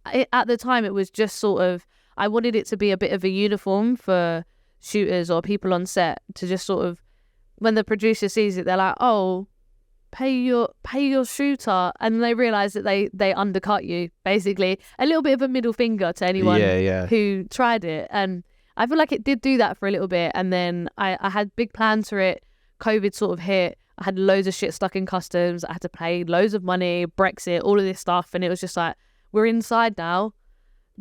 at the time, it was just sort of, I wanted it to be a bit of a uniform for shooters or people on set to just sort of, when the producer sees it, they're like, oh, pay your shooter, and they realize that they undercut you, basically. A little bit of a middle finger to anyone who tried it. And I feel like it did do that for a little bit, and then I had big plans for it. COVID sort of hit. I had loads of shit stuck in customs. I had to pay loads of money, Brexit, all of this stuff, and it was just like, we're inside now.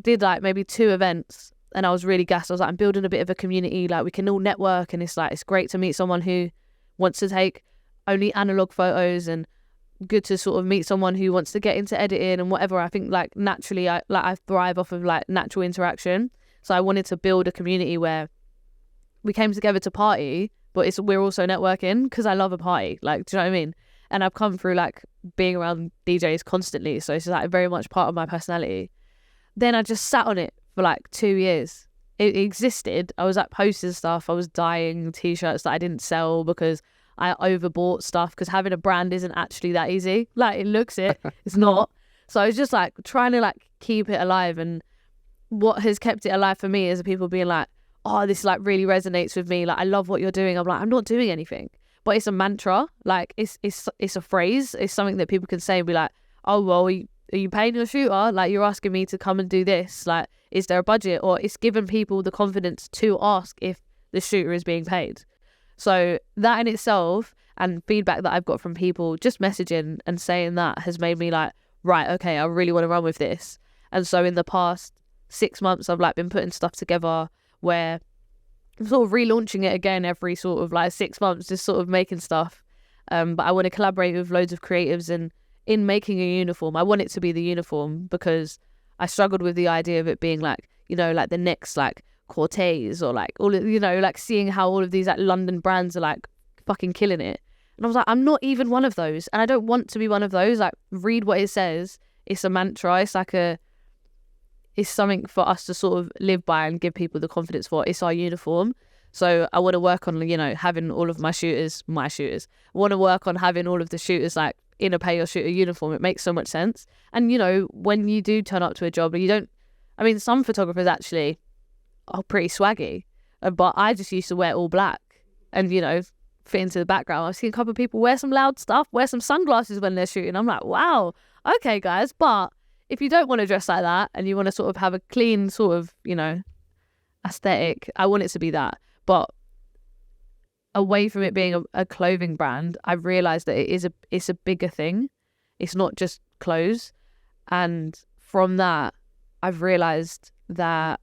Did like maybe 2 events, and I was really gassed. I was like, I'm building a bit of a community, like we can all network, and it's like, it's great to meet someone who wants to take only analog photos, and good to sort of meet someone who wants to get into editing and whatever. I think like naturally I thrive off of like natural interaction. So I wanted to build a community where we came together to party, but we're also networking, because I love a party. Like, do you know what I mean? And I've come through like being around DJs constantly, so it's like very much part of my personality. Then I just sat on it for like 2 years. It existed. I was like posting stuff. I was dyeing t-shirts that I didn't sell because I overbought stuff, because having a brand isn't actually that easy. Like, it looks it, it's not. So I was just like trying to like keep it alive. And what has kept it alive for me is people being like, oh, this like really resonates with me. Like, I love what you're doing. I'm like, I'm not doing anything, but it's a mantra. Like, it's a phrase. It's something that people can say and be like, oh, well, are you paying your shooter? Like, you're asking me to come and do this. Like, is there a budget? Or it's given people the confidence to ask if the shooter is being paid. So that in itself, and feedback that I've got from people just messaging and saying that, has made me like, right, okay, I really want to run with this. And so in the past 6 months, I've like been putting stuff together where I'm sort of relaunching it again every sort of like 6 months, just sort of making stuff. But I want to collaborate with loads of creatives, and in making a uniform, I want it to be the uniform, because I struggled with the idea of it being like, you know, like the next like Cortez, or like all of, you know, like seeing how all of these like London brands are like fucking killing it. And I was like, I'm not even one of those, and I don't want to be one of those. Like, read what it says. It's a mantra. It's like it's something for us to sort of live by and give people the confidence for. It's our uniform. So I want to work on, you know, having all of my shooters. I want to work on having all of the shooters like in a pay your shooter uniform. It makes so much sense. And, you know, when you do turn up to a job, some photographers actually are pretty swaggy, But I just used to wear all black and, you know, fit into the background. I've seen a couple of people wear some loud stuff, wear some sunglasses when they're shooting. I'm like, wow, okay, guys. But if you don't want to dress like that and you want to sort of have a clean sort of, you know, aesthetic, I want it to be that. But away from it being a clothing brand, I've realized that it's a bigger thing. It's not just clothes. And from that, I've realized that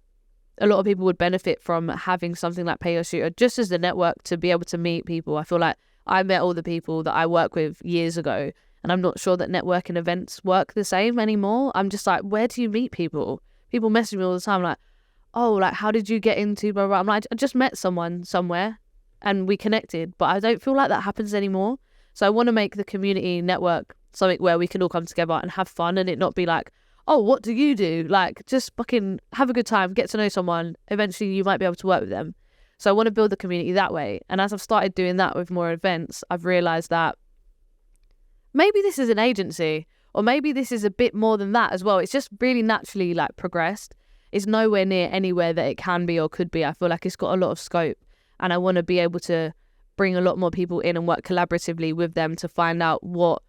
a lot of people would benefit from having something like Pay Your Shooter just as the network to be able to meet people. I feel like I met all the people that I work with years ago, and I'm not sure that networking events work the same anymore. I'm just like, where do you meet people? People message me all the time like, oh, like, how did you get into blah, blah. I'm like, I just met someone somewhere and we connected, but I don't feel like that happens anymore. So I want to make the community network something where we can all come together and have fun, and it not be like, oh, what do you do? Like, just fucking have a good time, get to know someone. Eventually you might be able to work with them. So I want to build the community that way. And as I've started doing that with more events, I've realized that maybe this is an agency, or maybe this is a bit more than that as well. It's just really naturally like progressed. It's nowhere near anywhere that it can be or could be. I feel like it's got a lot of scope, and I want to be able to bring a lot more people in and work collaboratively with them to find out what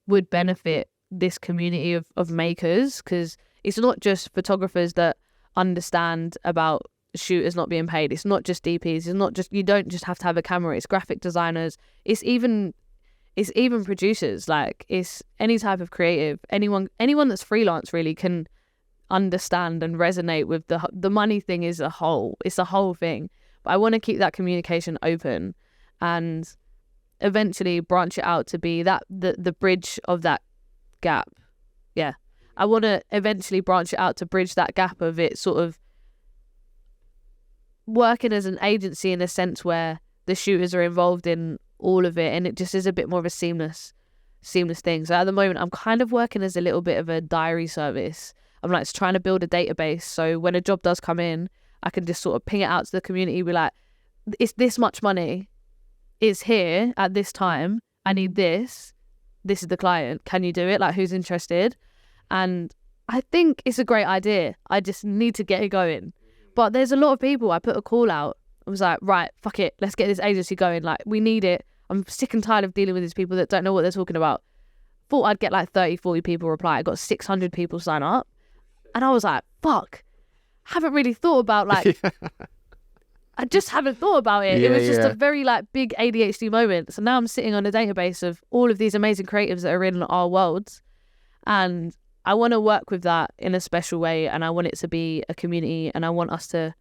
would benefit this community of makers, because it's not just photographers that understand about shooters not being paid. It's not just DPs. It's not just, you don't just have to have a camera. It's graphic designers. It's even producers. Like, it's any type of creative. Anyone that's freelance really can understand and resonate with the money thing. Is a whole. It's a whole thing. But I want to keep that communication open and eventually branch it out to be that the bridge of that gap. Yeah, I want to eventually branch it out to bridge that gap of it sort of working as an agency in a sense where the shooters are involved in all of it, and it just is a bit more of a seamless thing. So at the moment I'm kind of working as a little bit of a diary service. I'm like trying to build a database, so when a job does come in, I can just sort of ping it out to the community, be like, it's this much money, it's here at this time, I need this is the client, can you do it? Like, who's interested? And I think it's a great idea. I just need to get it going. But there's a lot of people. I put a call out. I was like, right, fuck it, let's get this agency going. Like, we need it. I'm sick and tired of dealing with these people that don't know what they're talking about. Thought I'd get like 30, 40 people reply. I got 600 people sign up. And I was like, fuck, haven't really thought about like, I just haven't thought about it. It was just a very like big ADHD moment. So now I'm sitting on a database of all of these amazing creatives that are in our worlds. And I want to work with that in a special way. And I want it to be a community. And I want us to,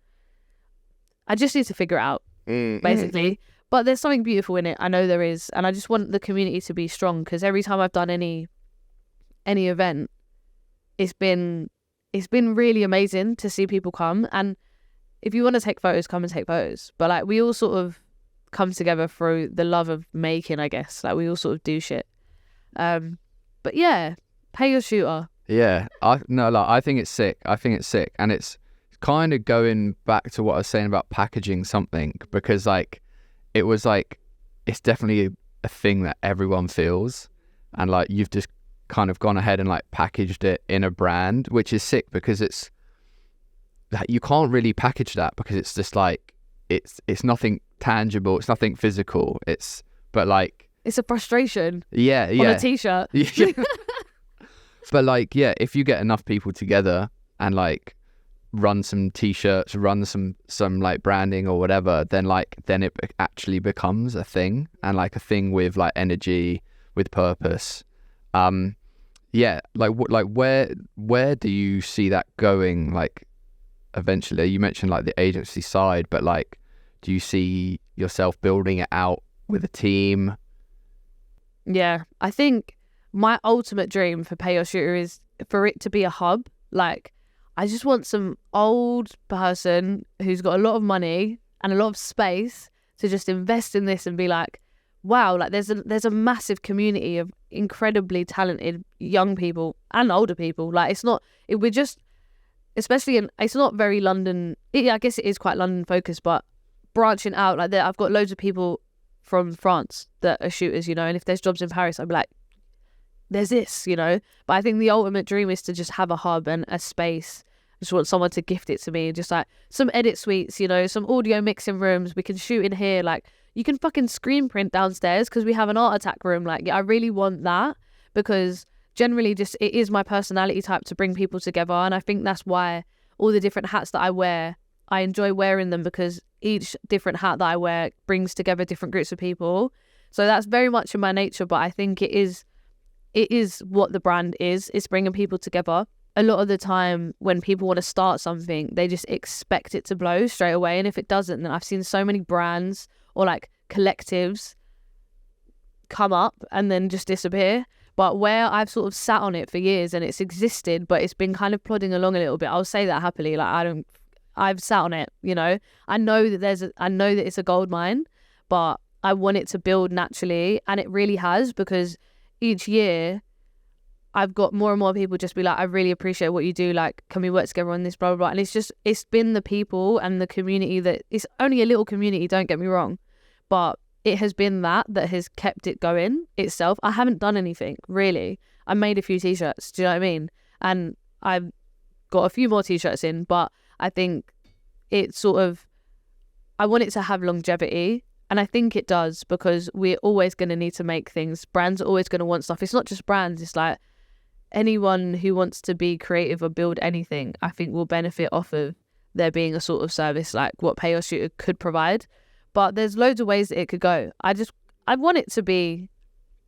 I just need to figure it out, basically. But there's something beautiful in it. I know there is. And I just want the community to be strong, because every time I've done any event, it's been really amazing to see people come. And if you want to take photos, come and take photos. But like, we all sort of come together through the love of making, I guess. Like, we all sort of do shit. But yeah, Pay Your Shooter. Yeah, I think it's sick. And it's kind of going back to what I was saying about packaging something, because like, it was like, it's definitely a thing that everyone feels. And like, you've just kind of gone ahead and like packaged it in a brand, which is sick, because it's that you can't really package that, because it's just like, it's nothing tangible, it's nothing physical, but like, it's a frustration on a t-shirt. But like, yeah, if you get enough people together and like run some t-shirts, run some like branding or whatever, then it actually becomes a thing, and like a thing with like energy, with purpose. Where do you see that going, like eventually? You mentioned like the agency side, but like, do you see yourself building it out with a team? Yeah, I think my ultimate dream for Pay Your Shooter is for it to be a hub. Like, I just want some old person who's got a lot of money and a lot of space to just invest in this and be like, wow, like there's a massive community of incredibly talented young people and older people. Like, it's not very London. I guess it is quite London focused, but branching out like that, I've got loads of people from France that are shooters, and if there's jobs in Paris, I'd be like, there's this, But I think the ultimate dream is to just have a hub and a space just want someone to gift it to me. Just like some edit suites, you know, some audio mixing rooms. We can shoot in here. Like you can fucking screen print downstairs because we have an art attack room. Like yeah, I really want that because generally just it is my personality type to bring people together. And I think that's why all the different hats that I wear, I enjoy wearing them because each different hat that I wear brings together different groups of people. So that's very much in my nature, but I think it is what the brand is. It's bringing people together. A lot of the time when people want to start something, they just expect it to blow straight away. And if it doesn't, then I've seen so many brands or like collectives come up and then just disappear. But where I've sort of sat on it for years and it's existed, but it's been kind of plodding along a little bit, I'll say that happily. Like I've sat on it, you know. I know that it's a gold mine, but I want it to build naturally, and it really has, because each year I've got more and more people just be like, I really appreciate what you do, like can we work together on this, blah blah blah. And it's been the people and the community that, it's only a little community, don't get me wrong, but it has been that has kept it going itself. I haven't done anything really. I made a few t-shirts, do you know what I mean? And I've got a few more t-shirts in, but I think it's sort of, I want it to have longevity. And I think it does, because we're always going to need to make things. Brands are always going to want stuff. It's not just brands. It's like anyone who wants to be creative or build anything, I think will benefit off of there being a sort of service like what Pay Your Shooter could provide. But there's loads of ways that it could go. I want it to be,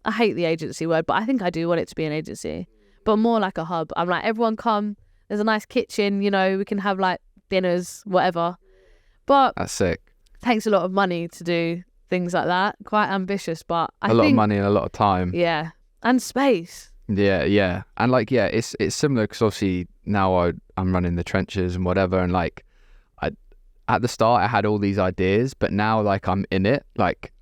I hate the agency word, but I think I do want it to be an agency, but more like a hub. I'm like, everyone come, there's a nice kitchen, you know, we can have like dinners, whatever. But that's sick. Takes a lot of money to do things like that. Quite ambitious, but I think a lot of money and a lot of time. Yeah, and space. Yeah, and like it's similar, because obviously now I'm running the trenches and whatever, and like at the start I had all these ideas, but now like I'm in it, like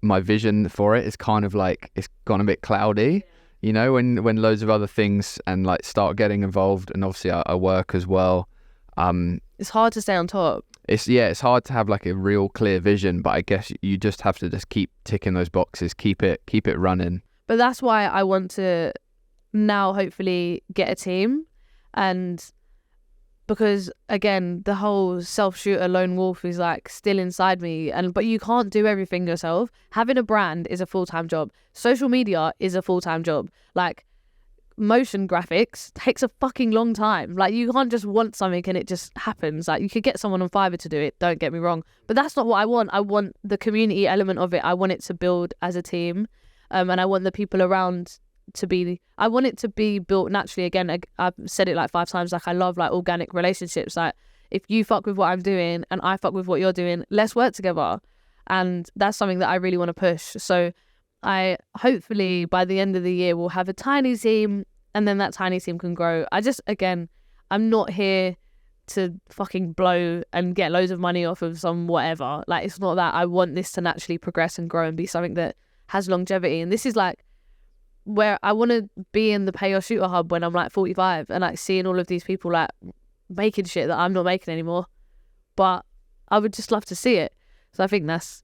my vision for it is kind of like it's gone a bit cloudy, you know, when loads of other things and like start getting involved, and obviously I work as well. It's hard to stay on top. It's hard to have like a real clear vision, but I guess you just have to just keep ticking those boxes, keep it running. But that's why I want to now hopefully get a team, and because again the whole self-shooter lone wolf is like still inside me, but you can't do everything yourself. Having a brand is a full-time job. Social media is a full-time job. Like motion graphics takes a fucking long time. Like you can't just want something and it just happens. Like you could get someone on Fiverr to do it, don't get me wrong, but that's not what I want. I want the community element of it. I want it to build as a team, and I want the people around to be, I want it to be built naturally. Again, I've said it like 5 times, like I love like organic relationships. Like if you fuck with what I'm doing and I fuck with what you're doing, let's work together. And that's something that I really want to push. So I hopefully by the end of the year we'll have a tiny team, and then that tiny team can grow. I'm not here to fucking blow and get loads of money off of some whatever. Like it's not that. I want this to naturally progress and grow and be something that has longevity. And this is like where I want to be in the Pay Your Shooter hub when I'm like 45, and like seeing all of these people like making shit that I'm not making anymore, but I would just love to see it. So I think that's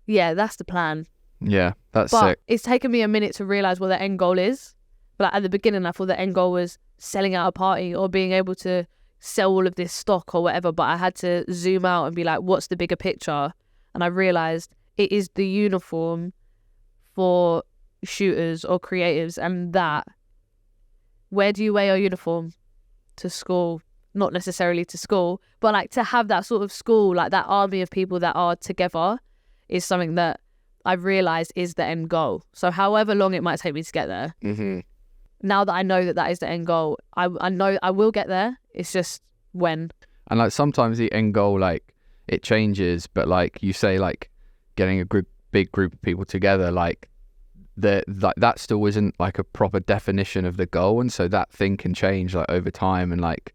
the plan. Yeah, that's but sick. It's taken me a minute to realize what the end goal is. But like at the beginning I thought the end goal was selling out a party or being able to sell all of this stock or whatever, but I had to zoom out and be like, what's the bigger picture? And I realized it is the uniform for shooters or creatives, and that, where do you wear your uniform? To school. Not necessarily to school, but like to have that sort of school, like that army of people that are together, is something that I've realized is the end goal. So however long it might take me to get there, now that I know that is the end goal, I know I will get there. It's just when. And like sometimes the end goal, like it changes, but like you say, like getting a big group of people together, like that still isn't like a proper definition of the goal, and so that thing can change like over time. And like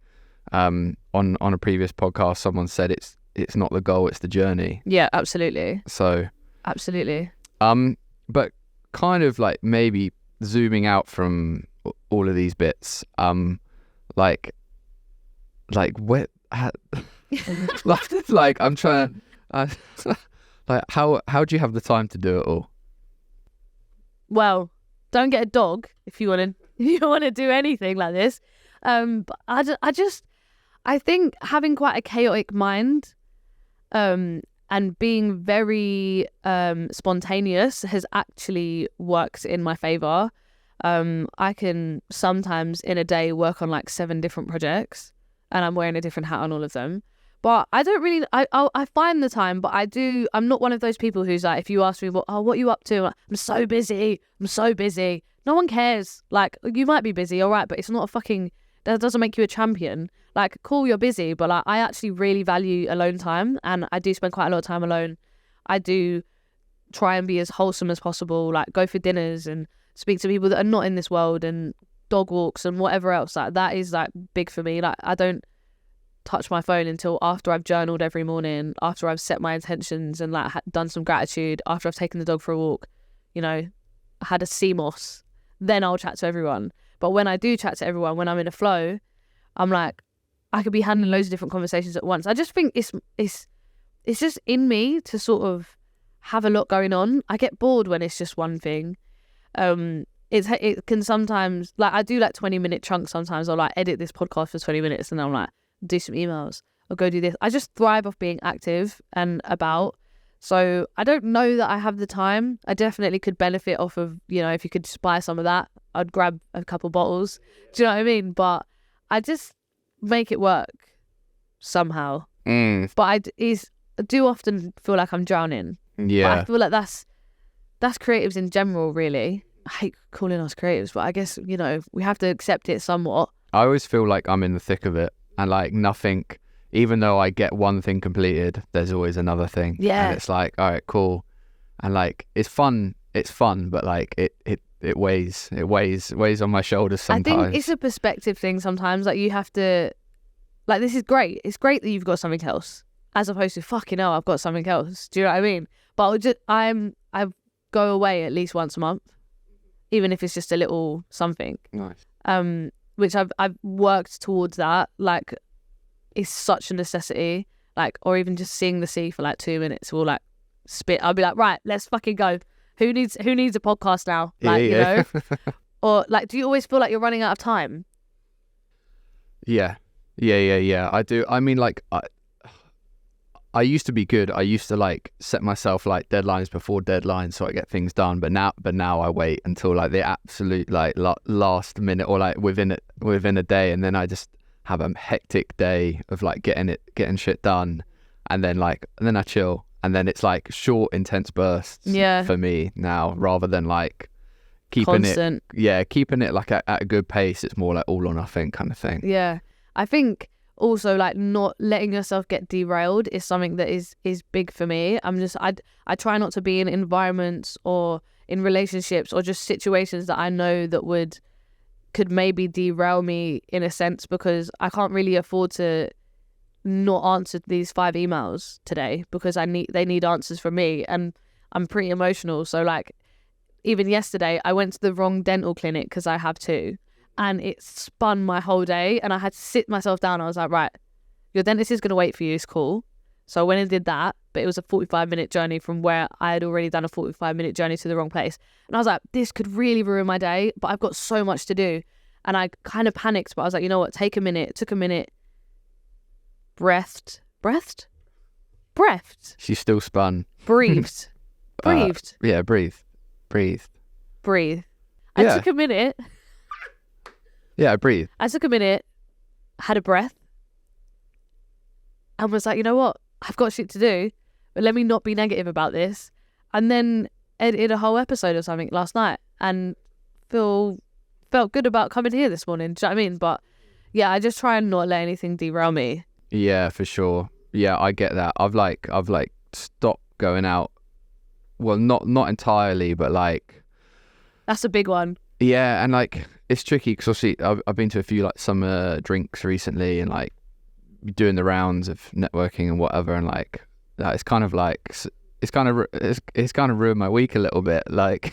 on a previous podcast someone said it's not the goal, it's the journey. Yeah, absolutely. So absolutely. But kind of like maybe zooming out from all of these bits, like what like I'm trying like how do you have the time to do it all? Well, don't get a dog if you want to do anything like this. But I I think having quite a chaotic mind and being very spontaneous has actually worked in my favor. I can sometimes in a day work on like 7 different projects and I'm wearing a different hat on all of them. But I don't really, I find the time, but I'm not one of those people who's like, if you ask me, what are you up to? I'm like, I'm so busy. No one cares. Like, you might be busy, all right, but it's not that doesn't make you a champion. Like, cool, you're busy, but like, I actually really value alone time, and I do spend quite a lot of time alone. I do try and be as wholesome as possible, like go for dinners and speak to people that are not in this world and dog walks and whatever else. Like, that is like big for me. Like, I don't touch my phone until after I've journaled every morning, after I've set my intentions and like done some gratitude, after I've taken the dog for a walk, you know, had a sea moss, then I'll chat to everyone. But when I do chat to everyone, when I'm in a flow, I'm like, I could be handling loads of different conversations at once. I just think it's just in me to sort of have a lot going on. I get bored when it's just one thing. It can sometimes, like, I do like 20-minute chunks sometimes. I'll like edit this podcast for 20 minutes and I'm like, do some emails or go do this. I just thrive off being active and about. So I don't know that I have the time. I definitely could benefit off of, you know, if you could just buy some of that, I'd grab a couple bottles. Do you know what I mean? But I just make it work somehow. But I do often feel like I'm drowning. Yeah. But I feel like that's creatives in general, really. I hate calling us creatives, but I guess, you know, we have to accept it somewhat. I always feel like I'm in the thick of it, and like nothing, even though I get one thing completed, there's always another thing. Yeah. And it's like, all right, cool. And like, it's fun, but like it weighs on my shoulders sometimes. I think it's a perspective thing sometimes. Like, you have to, like, this is great. It's great that you've got something else, as opposed to, fucking hell, I've got something else. Do you know what I mean? But I go away at least once a month, even if it's just a little something. Nice. Which I've worked towards that. Like, it's such a necessity. Like, or even just seeing the sea for like 2 minutes will like spit. I'll be like, right, let's fucking go. Who needs a podcast now? Like, yeah. You know? Or like, do you always feel like you're running out of time? Yeah. I do. I mean, like, I used to be good. I used to like set myself like deadlines before deadlines so I get things done. But now I wait until like the absolute like last minute or like within a day, and then I just have a hectic day of like getting shit done, and then I chill, and then it's like short, intense bursts for me now, rather than like keeping constant. Keeping it like at a good pace. It's more like all or nothing kind of thing. Yeah, I think also like not letting yourself get derailed is something that is big for me. I try not to be in environments or in relationships or just situations that I know that could maybe derail me in a sense, because I can't really afford to not answer these 5 emails today because they need answers from me, and I'm pretty emotional. So like, even yesterday I went to the wrong dental clinic because I have 2, and it spun my whole day, and I had to sit myself down. I was like, right, your dentist is going to wait for you, it's cool. So I went and did that, but it was a 45-minute journey from where I had already done a 45-minute journey to the wrong place. And I was like, this could really ruin my day, but I've got so much to do. And I kind of panicked, but I was like, you know what, take a minute. It took a minute. Breathed. She's still spun. Breathed. Yeah, breathe. I took a minute. Yeah, breathe. I took a minute, had a breath, and was like, you know what? I've got shit to do, but let me not be negative about this. And then edited a whole episode or something last night and felt good about coming here this morning. Do you know what I mean? But yeah, I just try and not let anything derail me. Yeah, for sure. Yeah, I get that. I've stopped going out. Well, not entirely, but like, that's a big one. Yeah, and like, it's tricky because obviously I've been to a few like summer drinks recently, and like doing the rounds of networking and whatever, and like that, it's kind of ruined my week a little bit. Like,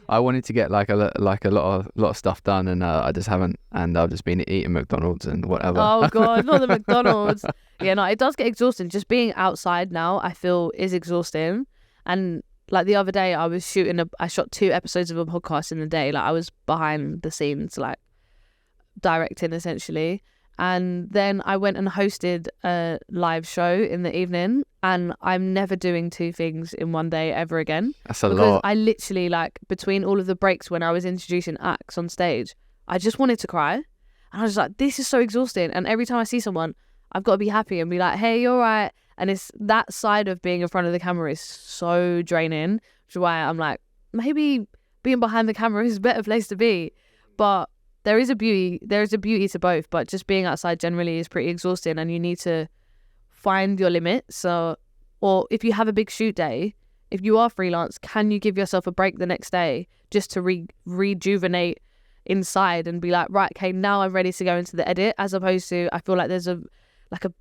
I wanted to get like a lot of stuff done, and I just haven't, and I've just been eating McDonald's and whatever. Oh god, not the McDonald's. Yeah, no, it does get exhausting. Just being outside now, I feel, is exhausting. And like the other day, I shot 2 episodes of a podcast in a day. Like, I was behind the scenes, like directing essentially. And then I went and hosted a live show in the evening, and I'm never doing 2 things in one day ever again. That's a because lot. I literally, like, between all of the breaks when I was introducing acts on stage, I just wanted to cry. And I was like, this is so exhausting. And every time I see someone, I've got to be happy and be like, hey, you're right. And it's that side of being in front of the camera is so draining, which is why I'm like, maybe being behind the camera is a better place to be. But there is a beauty to both, but just being outside generally is pretty exhausting, and you need to find your limits. So, or if you have a big shoot day, if you are freelance, can you give yourself a break the next day just to rejuvenate inside and be like, right, okay, now I'm ready to go into the edit, as opposed to, I feel like there's a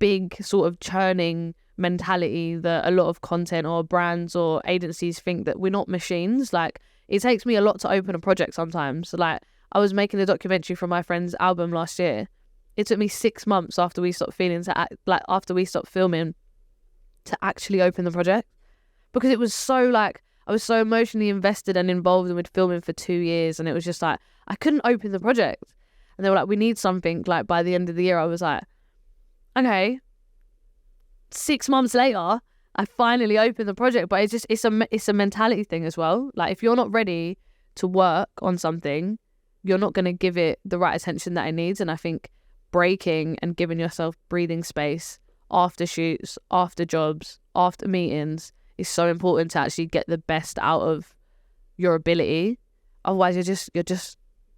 big sort of churning mentality that a lot of content or brands or agencies think that we're not machines. Like, it takes me a lot to open a project sometimes. So, like, I was making a documentary for my friend's album last year. It took me 6 months after we stopped after we stopped filming to actually open the project, because it was so, like, I was so emotionally invested and involved with filming for 2 years, and it was just like, I couldn't open the project. And they were like, we need something, like, by the end of the year. I was like, okay. 6 months later, I finally opened the project, but it's a mentality thing as well. Like, if you're not ready to work on something, you're not going to give it the right attention that it needs. And I think breaking and giving yourself breathing space after shoots, after jobs, after meetings is so important to actually get the best out of your ability. Otherwise,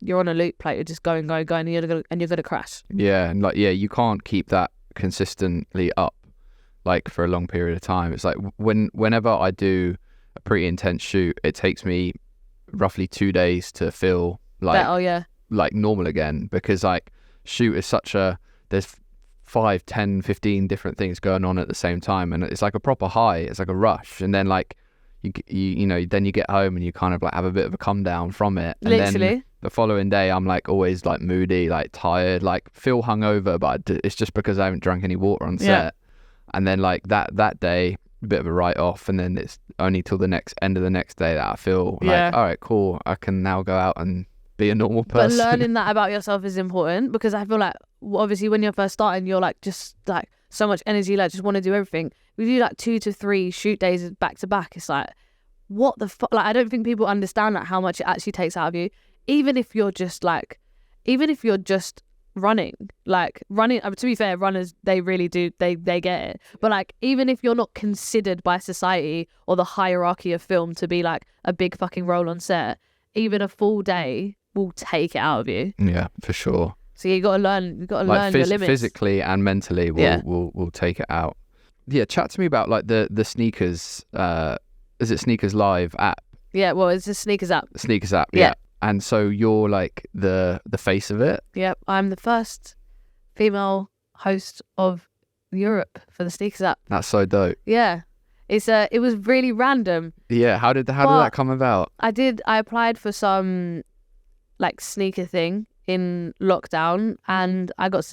you're on a loop, like, you're just going, and you're gonna crash. Yeah, and, like, you can't keep that consistently up, like, for a long period of time. It's like whenever I do a pretty intense shoot, it takes me roughly 2 days to feel like like normal again, because, like, shoot is there's 5, 10, 15 different things going on at the same time, and it's like a proper high. It's like a rush, and then, like, you know, then you get home and you kind of, like, have a bit of a come down from it, and literally then the following day I'm, like, always, like, moody, like, tired, like, feel hungover, but it's just because I haven't drank any water on set. And then, like, that day, a bit of a write-off, and then it's only till the end of the next day that I feel like, all right, cool, I can now go out and be a normal person. But learning that about yourself is important, because I feel like, obviously, when you're first starting, you're, like, just, like, so much energy, like, just want to do everything. We do, like, 2 to 3 shoot days back to back. It's like, what the fuck? Like, I don't think people understand, like, how much it actually takes out of you. Even if you're just running, to be fair, runners, they really do, they get it. But, like, even if you're not considered by society or the hierarchy of film to be, like, a big fucking role on set, even a full day will take it out of you. Yeah, for sure. So you got to learn your limits. Physically and mentally will take it out. Yeah, chat to me about, like, the sneakers, is it Sneakers Live app? Yeah, well, it's a sneakers app. Sneakers app, yeah. And so you're, like, the face of it? Yep, I'm the first female host of Europe for the sneakers app. That's so dope. Yeah. It was really random. Yeah, how did that come about? I applied for some, like, sneaker thing in lockdown, and I got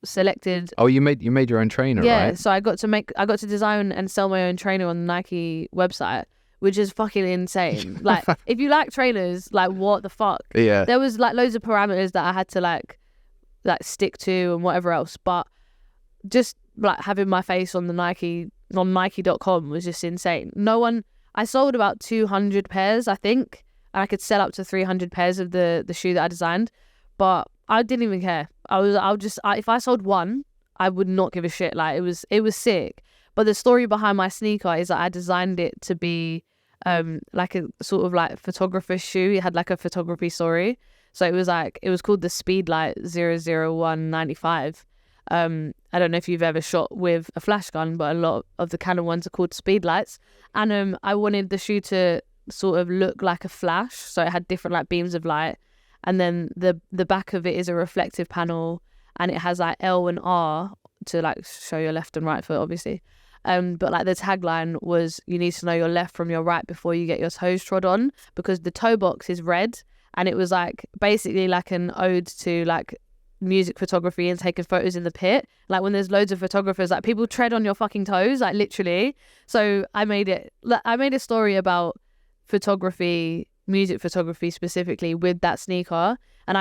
selected. Oh, you made your own trainer, right? Yeah, so I got to design and sell my own trainer on the Nike website, which is fucking insane. Like, if you like trainers, like, what the fuck? Yeah. There was, like, loads of parameters that I had to like stick to and whatever else, but just, like, having my face on the Nike.com was just insane. I sold about 200 pairs, I think, and I could sell up to 300 pairs of the shoe that I designed, but I didn't even care. If I sold one, I would not give a shit. Like, it was sick. But the story behind my sneaker is that I designed it to be like a sort of, like, photographer's shoe. It had, like, a photography story. So it was called the Speedlight 00195. I don't know if you've ever shot with a flash gun, but a lot of the Canon ones are called Speedlights. And I wanted the shoe to sort of look like a flash. So it had different, like, beams of light. And then the back of it is a reflective panel, and it has, like, L and R to, like, show your left and right foot, obviously. But, like, the tagline was, you need to know your left from your right before you get your toes trod on, because the toe box is red, and it was, like, basically like an ode to, like, music photography and taking photos in the pit. Like, when there's loads of photographers, like, people tread on your fucking toes, like, literally. So I made a story about photography, music photography specifically, with that sneaker, And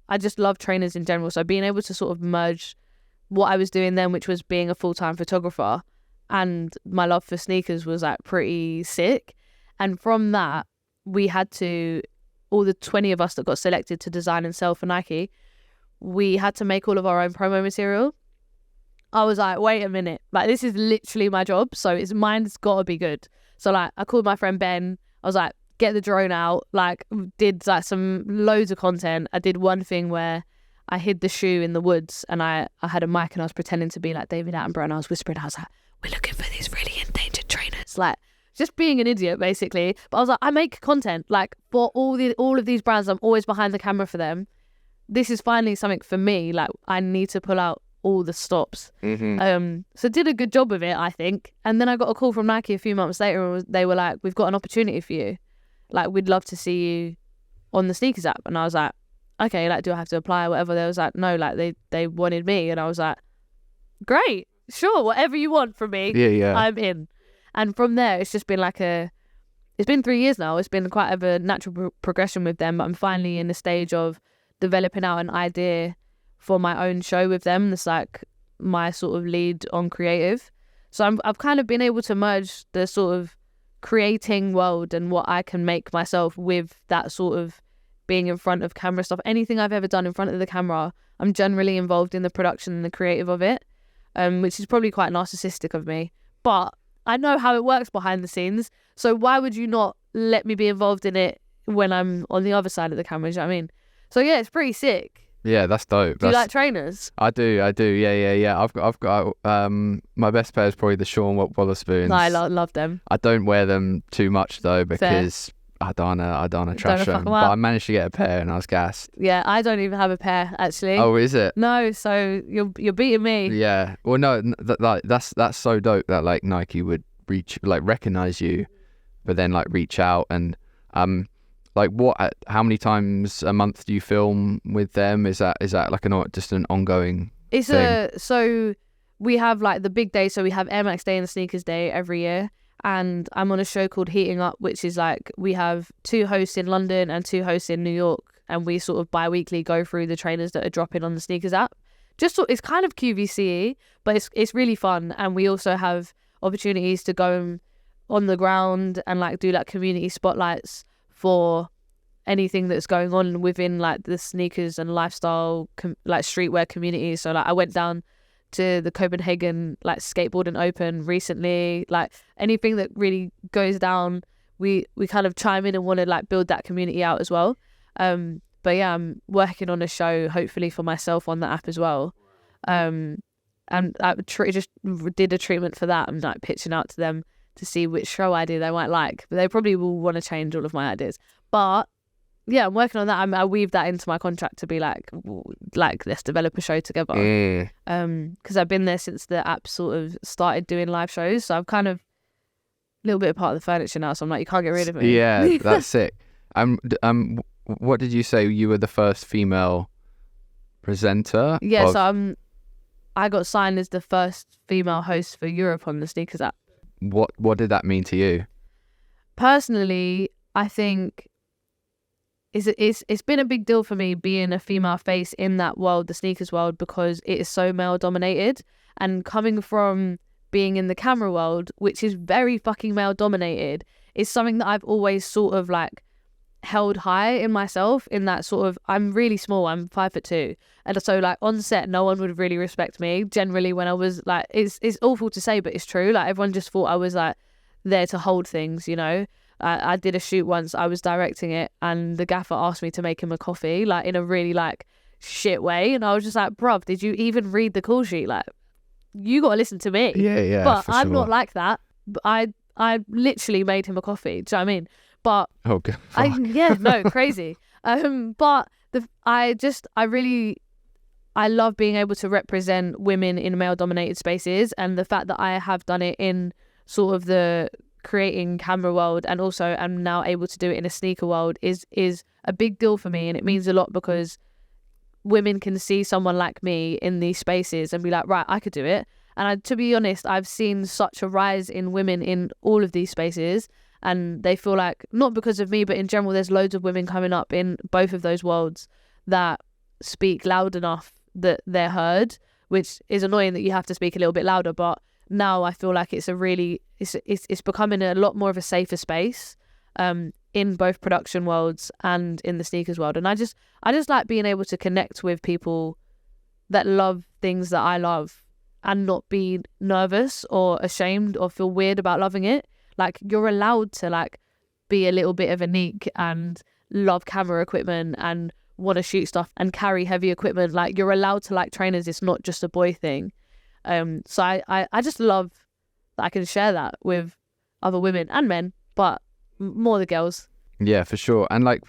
I just love trainers in general. So being able to sort of merge what I was doing then, which was being a full-time photographer, and my love for sneakers was like pretty sick. And from that, all the 20 of us that got selected to design and sell for Nike, we had to make all of our own promo material. I was like, wait a minute, like this is literally my job, so mine's got to be good. So like I called my friend Ben. I was like, get the drone out, like did like some loads of content. I did one thing where I hid the shoe in the woods, and I had a mic and I was pretending to be like David Attenborough, and I was whispering, I was like, we're looking for these really endangered trainers, like just being an idiot basically. But I was like, I make content like for all of these brands. I'm always behind the camera for them. This is finally something for me. Like I need to pull out all the stops. So did a good job of it, I think. And then I got a call from Nike a few months later, and they were like, we've got an opportunity for you, like we'd love to see you on the sneakers app. And I was like, okay, like do I have to apply or whatever? They was like, no, like they wanted me. And I was like, great, sure, whatever you want from me, I'm in. And from there it's just been like it's been 3 years now. It's been quite a natural progression with them. I'm finally in the stage of developing out an idea for my own show with them. That's like my sort of lead on creative. So I've kind of been able to merge the sort of creating world and what I can make myself with that sort of being in front of camera stuff. Anything I've ever done in front of the camera, I'm generally involved in the production and the creative of it, which is probably quite narcissistic of me. But I know how it works behind the scenes. So why would you not let me be involved in it when I'm on the other side of the camera? Do you know what I mean? So yeah, it's pretty sick. Yeah, that's dope. Do you like trainers? I do. Yeah. I've got my best pair is probably the Sean Wallacepoons. No, I love them. I don't wear them too much though because I don't wanna trash them. But I managed to get a pair and I was gassed. Yeah, I don't even have a pair actually. Oh, is it? No, so you're beating me. Yeah. Well, no, that's so dope that like Nike would recognize you, but then like reach out and like how many times a month do you film with them? Is that like just an ongoing thing? So we have like the big day. So we have Air Max Day and the Sneakers Day every year. And I'm on a show called Heating Up, which is like we have 2 hosts in London and 2 hosts in New York. And we sort of bi-weekly go through the trainers that are dropping on the sneakers app. It's kind of QVC, but it's really fun. And we also have opportunities to go on the ground and like do like community spotlights for anything that's going on within like the sneakers and lifestyle like streetwear communities. So like I went down to the Copenhagen like skateboarding open recently. Like anything that really goes down, we kind of chime in and want to like build that community out as well. But yeah, I'm working on a show hopefully for myself on the app as well. And I just did a treatment for that. I'm like pitching out to them to see which show idea they might like, but they probably will want to change all of my ideas. But yeah, I'm working on that. I weave that into my contract to be like let's develop a show together. Because I've been there since the app sort of started doing live shows, so I'm kind of a little bit part of the furniture now. So I'm like, you can't get rid of me. Yeah, that's sick. What did you say? You were the first female presenter? Yeah, so I got signed as the first female host for Europe on the sneakers app. What did that mean to you? Personally, I think it's been a big deal for me being a female face in that world, the sneakers world, because it is so male dominated. And coming from being in the camera world, which is very fucking male dominated, is something that I've always sort of like held high in myself, in that sort of, I'm really small, I'm 5'2", and so like on set no one would really respect me generally when I was like, it's awful to say but it's true, like everyone just thought I was like there to hold things, you know. I did a shoot once, I was directing it, and the gaffer asked me to make him a coffee, like in a really like shit way, and I was just like, bruv, did you even read the call sheet? Like, you gotta listen to me. Yeah, but I'm not like that. But I literally made him a coffee, do you know what I mean? But oh god, crazy. But I love being able to represent women in male dominated spaces, and the fact that I have done it in sort of the creating camera world, and also I'm now able to do it in a sneaker world, is a big deal for me. And it means a lot because women can see someone like me in these spaces and be like, right, I could do it. And to be honest, I've seen such a rise in women in all of these spaces, and they feel like, not because of me, but in general, there's loads of women coming up in both of those worlds that speak loud enough that they're heard, which is annoying that you have to speak a little bit louder. But now I feel like it's becoming a lot more of a safer space in both production worlds and in the sneakers world. And I just like being able to connect with people that love things that I love and not be nervous or ashamed or feel weird about loving it. Like, you're allowed to like be a little bit of a neek and love camera equipment and want to shoot stuff and carry heavy equipment. Like, you're allowed to like trainers. It's not just a boy thing. So I just love that I can share that with other women and men, but more the girls. Yeah, for sure. And like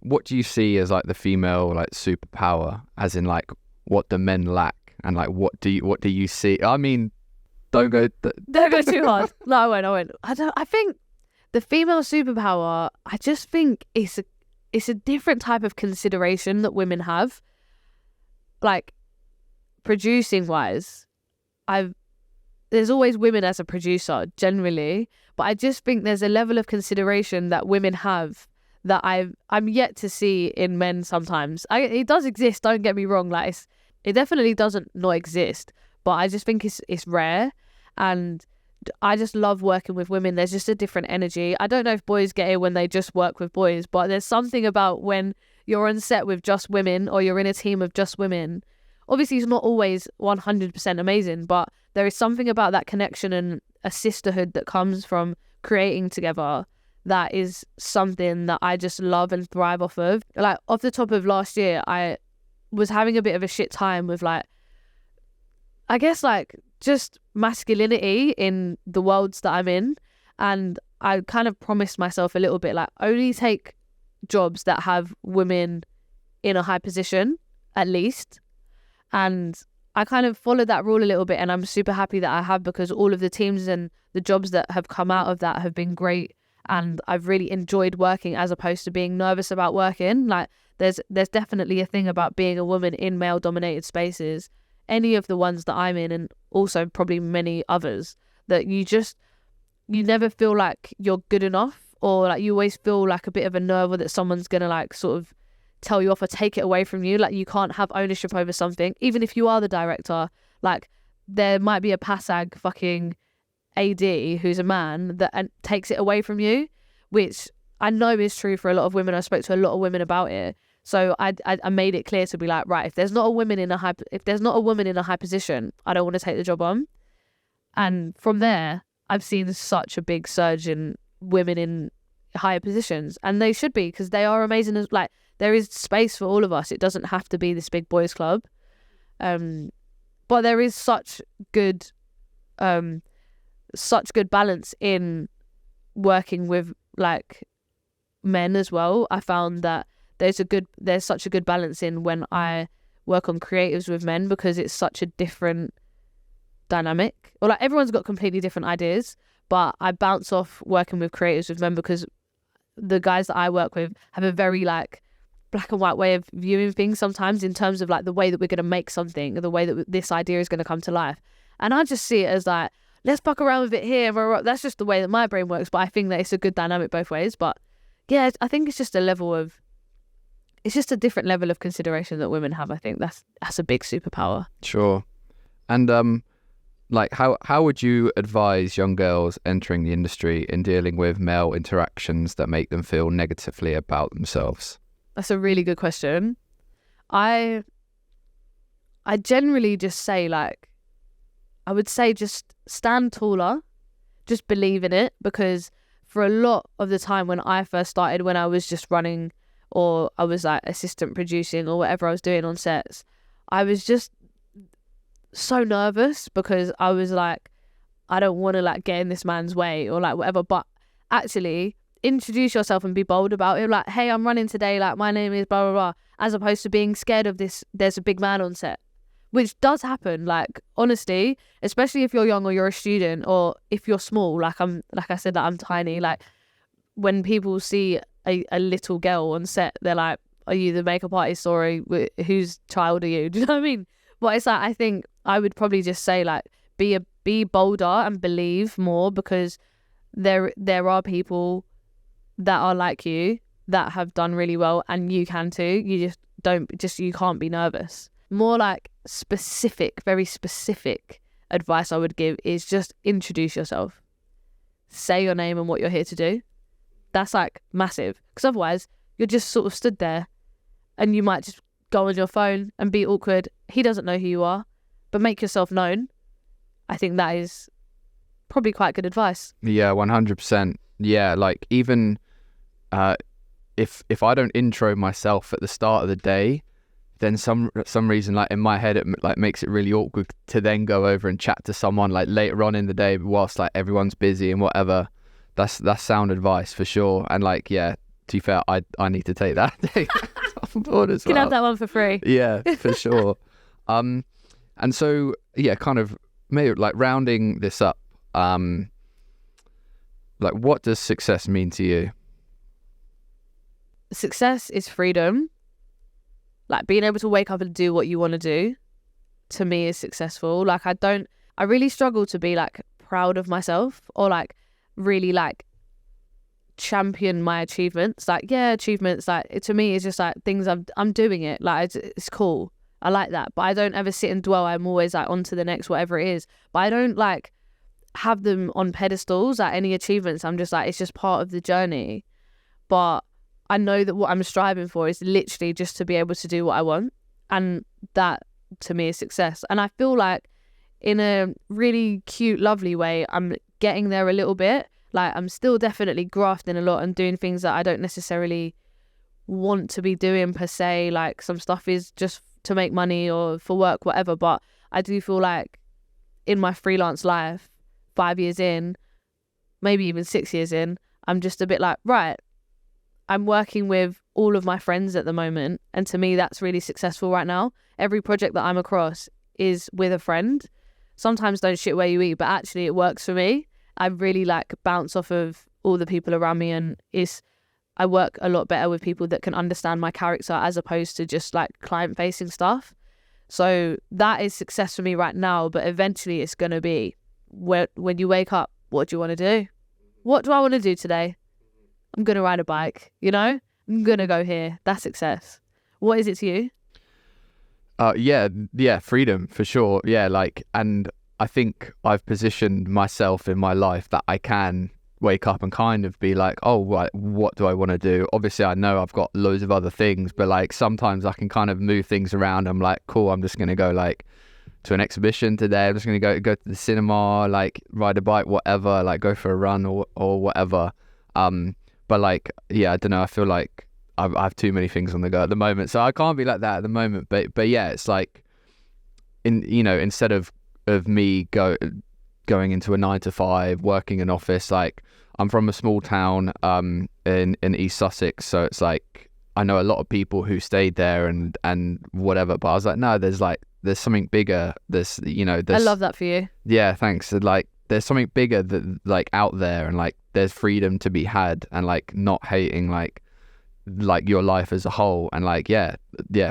what do you see as like the female like superpower, as in like what the men lack, and like what do you see? I mean, don't go too hard. No, I won't. I think the female superpower, I just think it's a different type of consideration that women have. Like, producing wise, there's always women as a producer generally, but I just think there's a level of consideration that women have that I'm yet to see in men sometimes. It does exist, don't get me wrong, like it definitely doesn't not exist, but I just think it's rare. And I just love working with women. There's just a different energy. I don't know if boys get it when they just work with boys, but there's something about when you're on set with just women or you're in a team of just women. Obviously, it's not always 100% amazing, but there is something about that connection and a sisterhood that comes from creating together that is something that I just love and thrive off of. Like, off the top of last year, I was having a bit of a shit time with like, I guess like just masculinity in the worlds that I'm in. And I kind of promised myself a little bit like, only take jobs that have women in a high position at least. And I kind of followed that rule a little bit, and I'm super happy that I have, because all of the teams and the jobs that have come out of that have been great, and I've really enjoyed working as opposed to being nervous about working. Like, there's definitely a thing about being a woman in male dominated spaces, any of the ones that I'm in, and also probably many others, that you never feel like you're good enough, or like you always feel like a bit of a nerve, or that someone's gonna like sort of tell you off or take it away from you. Like, you can't have ownership over something, even if you are the director. Like, there might be a PASAG fucking AD who's a man that takes it away from you, which I know is true for a lot of women. I spoke to a lot of women about it, so I made it clear to be like, right, if there's not a woman in a high position, I don't want to take the job on. And from there, I've seen such a big surge in women in higher positions, and they should be, because they are amazing. As like, there is space for all of us. It doesn't have to be this big boys club. But there is such good balance in working with like men as well. I found that there's such a good balance in when I work on creatives with men, because it's such a different dynamic. Or like, everyone's got completely different ideas, but I bounce off working with creatives with men, because the guys that I work with have a very like black and white way of viewing things sometimes, in terms of like the way that we're going to make something, the way that this idea is going to come to life. And I just see it as like, let's fuck around with it here. That's just the way that my brain works. But I think that it's a good dynamic both ways. But yeah, I think it's just a different level of consideration that women have. I think that's a big superpower. Sure. And like, how would you advise young girls entering the industry in dealing with male interactions that make them feel negatively about themselves? That's a really good question. I generally just say, like, I would say just stand taller, just believe in it, because for a lot of the time when I first started, when I was just running, or I was like assistant producing or whatever I was doing on sets, I was just so nervous, because I was like, I don't want to like get in this man's way or like whatever. But actually, introduce yourself and be bold about it. Like, hey, I'm running today, like my name is blah blah blah, as opposed to being scared of this, there's a big man on set, which does happen. Like, honestly, especially if you're young or you're a student, or if you're small, like I said, that I'm tiny. Like, when people see a little girl on set, they're like, are you the makeup artist, or whose child are you? Do you know what I mean? But it's like, I think I would probably just say like, be bolder and believe more, because there are people that are like you that have done really well, and you can too. You you can't be nervous. More like specific, very specific advice I would give is just introduce yourself. Say your name and what you're here to do. That's like massive, because otherwise you're just sort of stood there and you might just go on your phone and be awkward. He doesn't know who you are, but make yourself known. I think that is probably quite good advice. Yeah, 100%. Yeah, like even if I don't intro myself at the start of the day, then some reason, like in my head, it like makes it really awkward to then go over and chat to someone like later on in the day whilst like everyone's busy and whatever. That's sound advice for sure. And like, yeah, to be fair, I need to take that on board as well. You can have that one for free. Yeah, for sure. And so yeah, kind of maybe like rounding this up, like what does success mean to you? Success is freedom. Like being able to wake up and do what you want to do, to me, is successful. Like I really struggle to be like proud of myself or like really like champion my achievements. Like, yeah, achievements, like to me it's just like things I'm doing it. Like it's cool. I like that. But I don't ever sit and dwell. I'm always like on to the next, whatever it is. But I don't like have them on pedestals, like any achievements. I'm just like, it's just part of the journey. But I know that what I'm striving for is literally just to be able to do what I want. And that to me is success. And I feel like in a really cute, lovely way, I'm getting there a little bit. Like I'm still definitely grafting a lot and doing things that I don't necessarily want to be doing per se. Like some stuff is just to make money or for work, whatever. But I do feel like in my freelance life, 5 years in, maybe even 6 years in, I'm just a bit like, right, I'm working with all of my friends at the moment. And to me, that's really successful right now. Every project that I'm across is with a friend. Sometimes don't shit where you eat, but actually it works for me. I really like bounce off of all the people around me, and I work a lot better with people that can understand my character as opposed to just like client facing stuff. So that is success for me right now, but eventually it's going to be when you wake up, what do you want to do? What do I want to do today? I'm going to ride a bike, you know? I'm going to go here. That's success. What is it to you? Yeah, freedom for sure. Yeah, like, and I think I've positioned myself in my life that I can wake up and kind of be like, oh, what do I want to do? Obviously, I know I've got loads of other things, but like sometimes I can kind of move things around. I'm like, cool, I'm just going to go like to an exhibition today. I'm just going to go to the cinema, like ride a bike, whatever, like go for a run or whatever. But like, yeah, I don't know. I feel like I have too many things on the go at the moment, so I can't be like that at the moment. But yeah, it's like, instead of me going into a 9 to 5, working in office, like I'm from a small town in East Sussex, so it's like I know a lot of people who stayed there and whatever. But I was like, no, there's something bigger. I love that for you. Yeah, thanks. Like there's something bigger that like out there, and like there's freedom to be had, and like not hating like your life as a whole, and like yeah,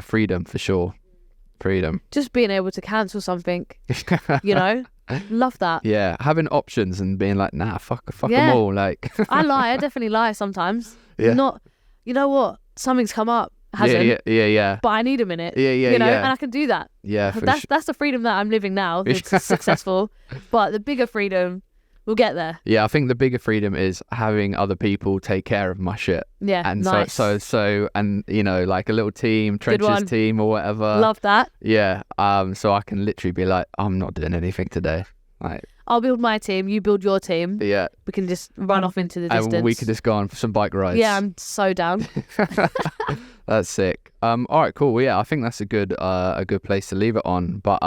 freedom for sure. Freedom. Just being able to cancel something, love that. Yeah, having options and being like, nah, fuck them all. Like I definitely lie sometimes. Yeah. Not, you know what? Something's come up. Hasn't. Yeah. But I need a minute. Yeah. And I can do that. Yeah. That's the freedom that I'm living now. It's successful. But the bigger freedom, we'll get there. Yeah, I think the bigger freedom is having other people take care of my shit. Yeah, and nice. so and like a little team, trenches team or whatever. Love that. Yeah. So I can literally be like, I'm not doing anything today. Like I'll build my team, you build your team. Yeah. We can just run off into the distance. And we can just go on for some bike rides. Yeah, I'm so down. That's sick. All right, cool. Well, yeah, I think that's a good place to leave it on. But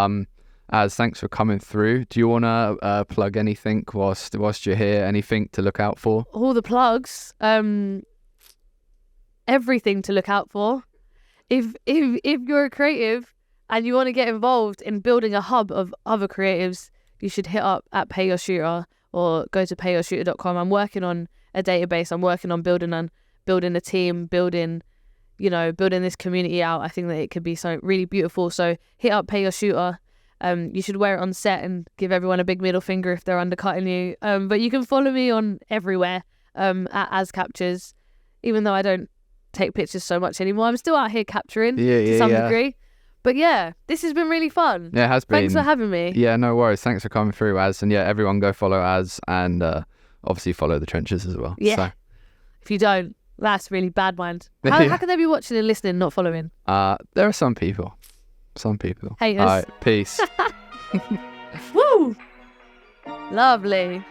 Az, thanks for coming through. Do you want to plug anything whilst you're here? Anything to look out for? All the plugs. Everything to look out for. If you're a creative and you want to get involved in building a hub of other creatives, you should hit up at Pay Your Shooter or go to payyourshooter.com. I'm working on a database. I'm working on building a team, building this community out. I think that it could be so really beautiful. So hit up Pay Your Shooter. You should wear it on set and give everyone a big middle finger if they're undercutting you. But you can follow me on everywhere at Azcaptures. Even though I don't take pictures so much anymore. I'm still out here capturing Yeah, to yeah, some yeah. degree. But yeah, this has been really fun. Yeah, it has been. Thanks for having me. Yeah, no worries. Thanks for coming through, Az. And yeah, everyone go follow Az, and obviously follow The Trenches as well. Yeah. So. If you don't, that's really bad mind. How can they be watching and listening, not following? There are some people. Some people. Haters. All right, peace. Woo! Lovely.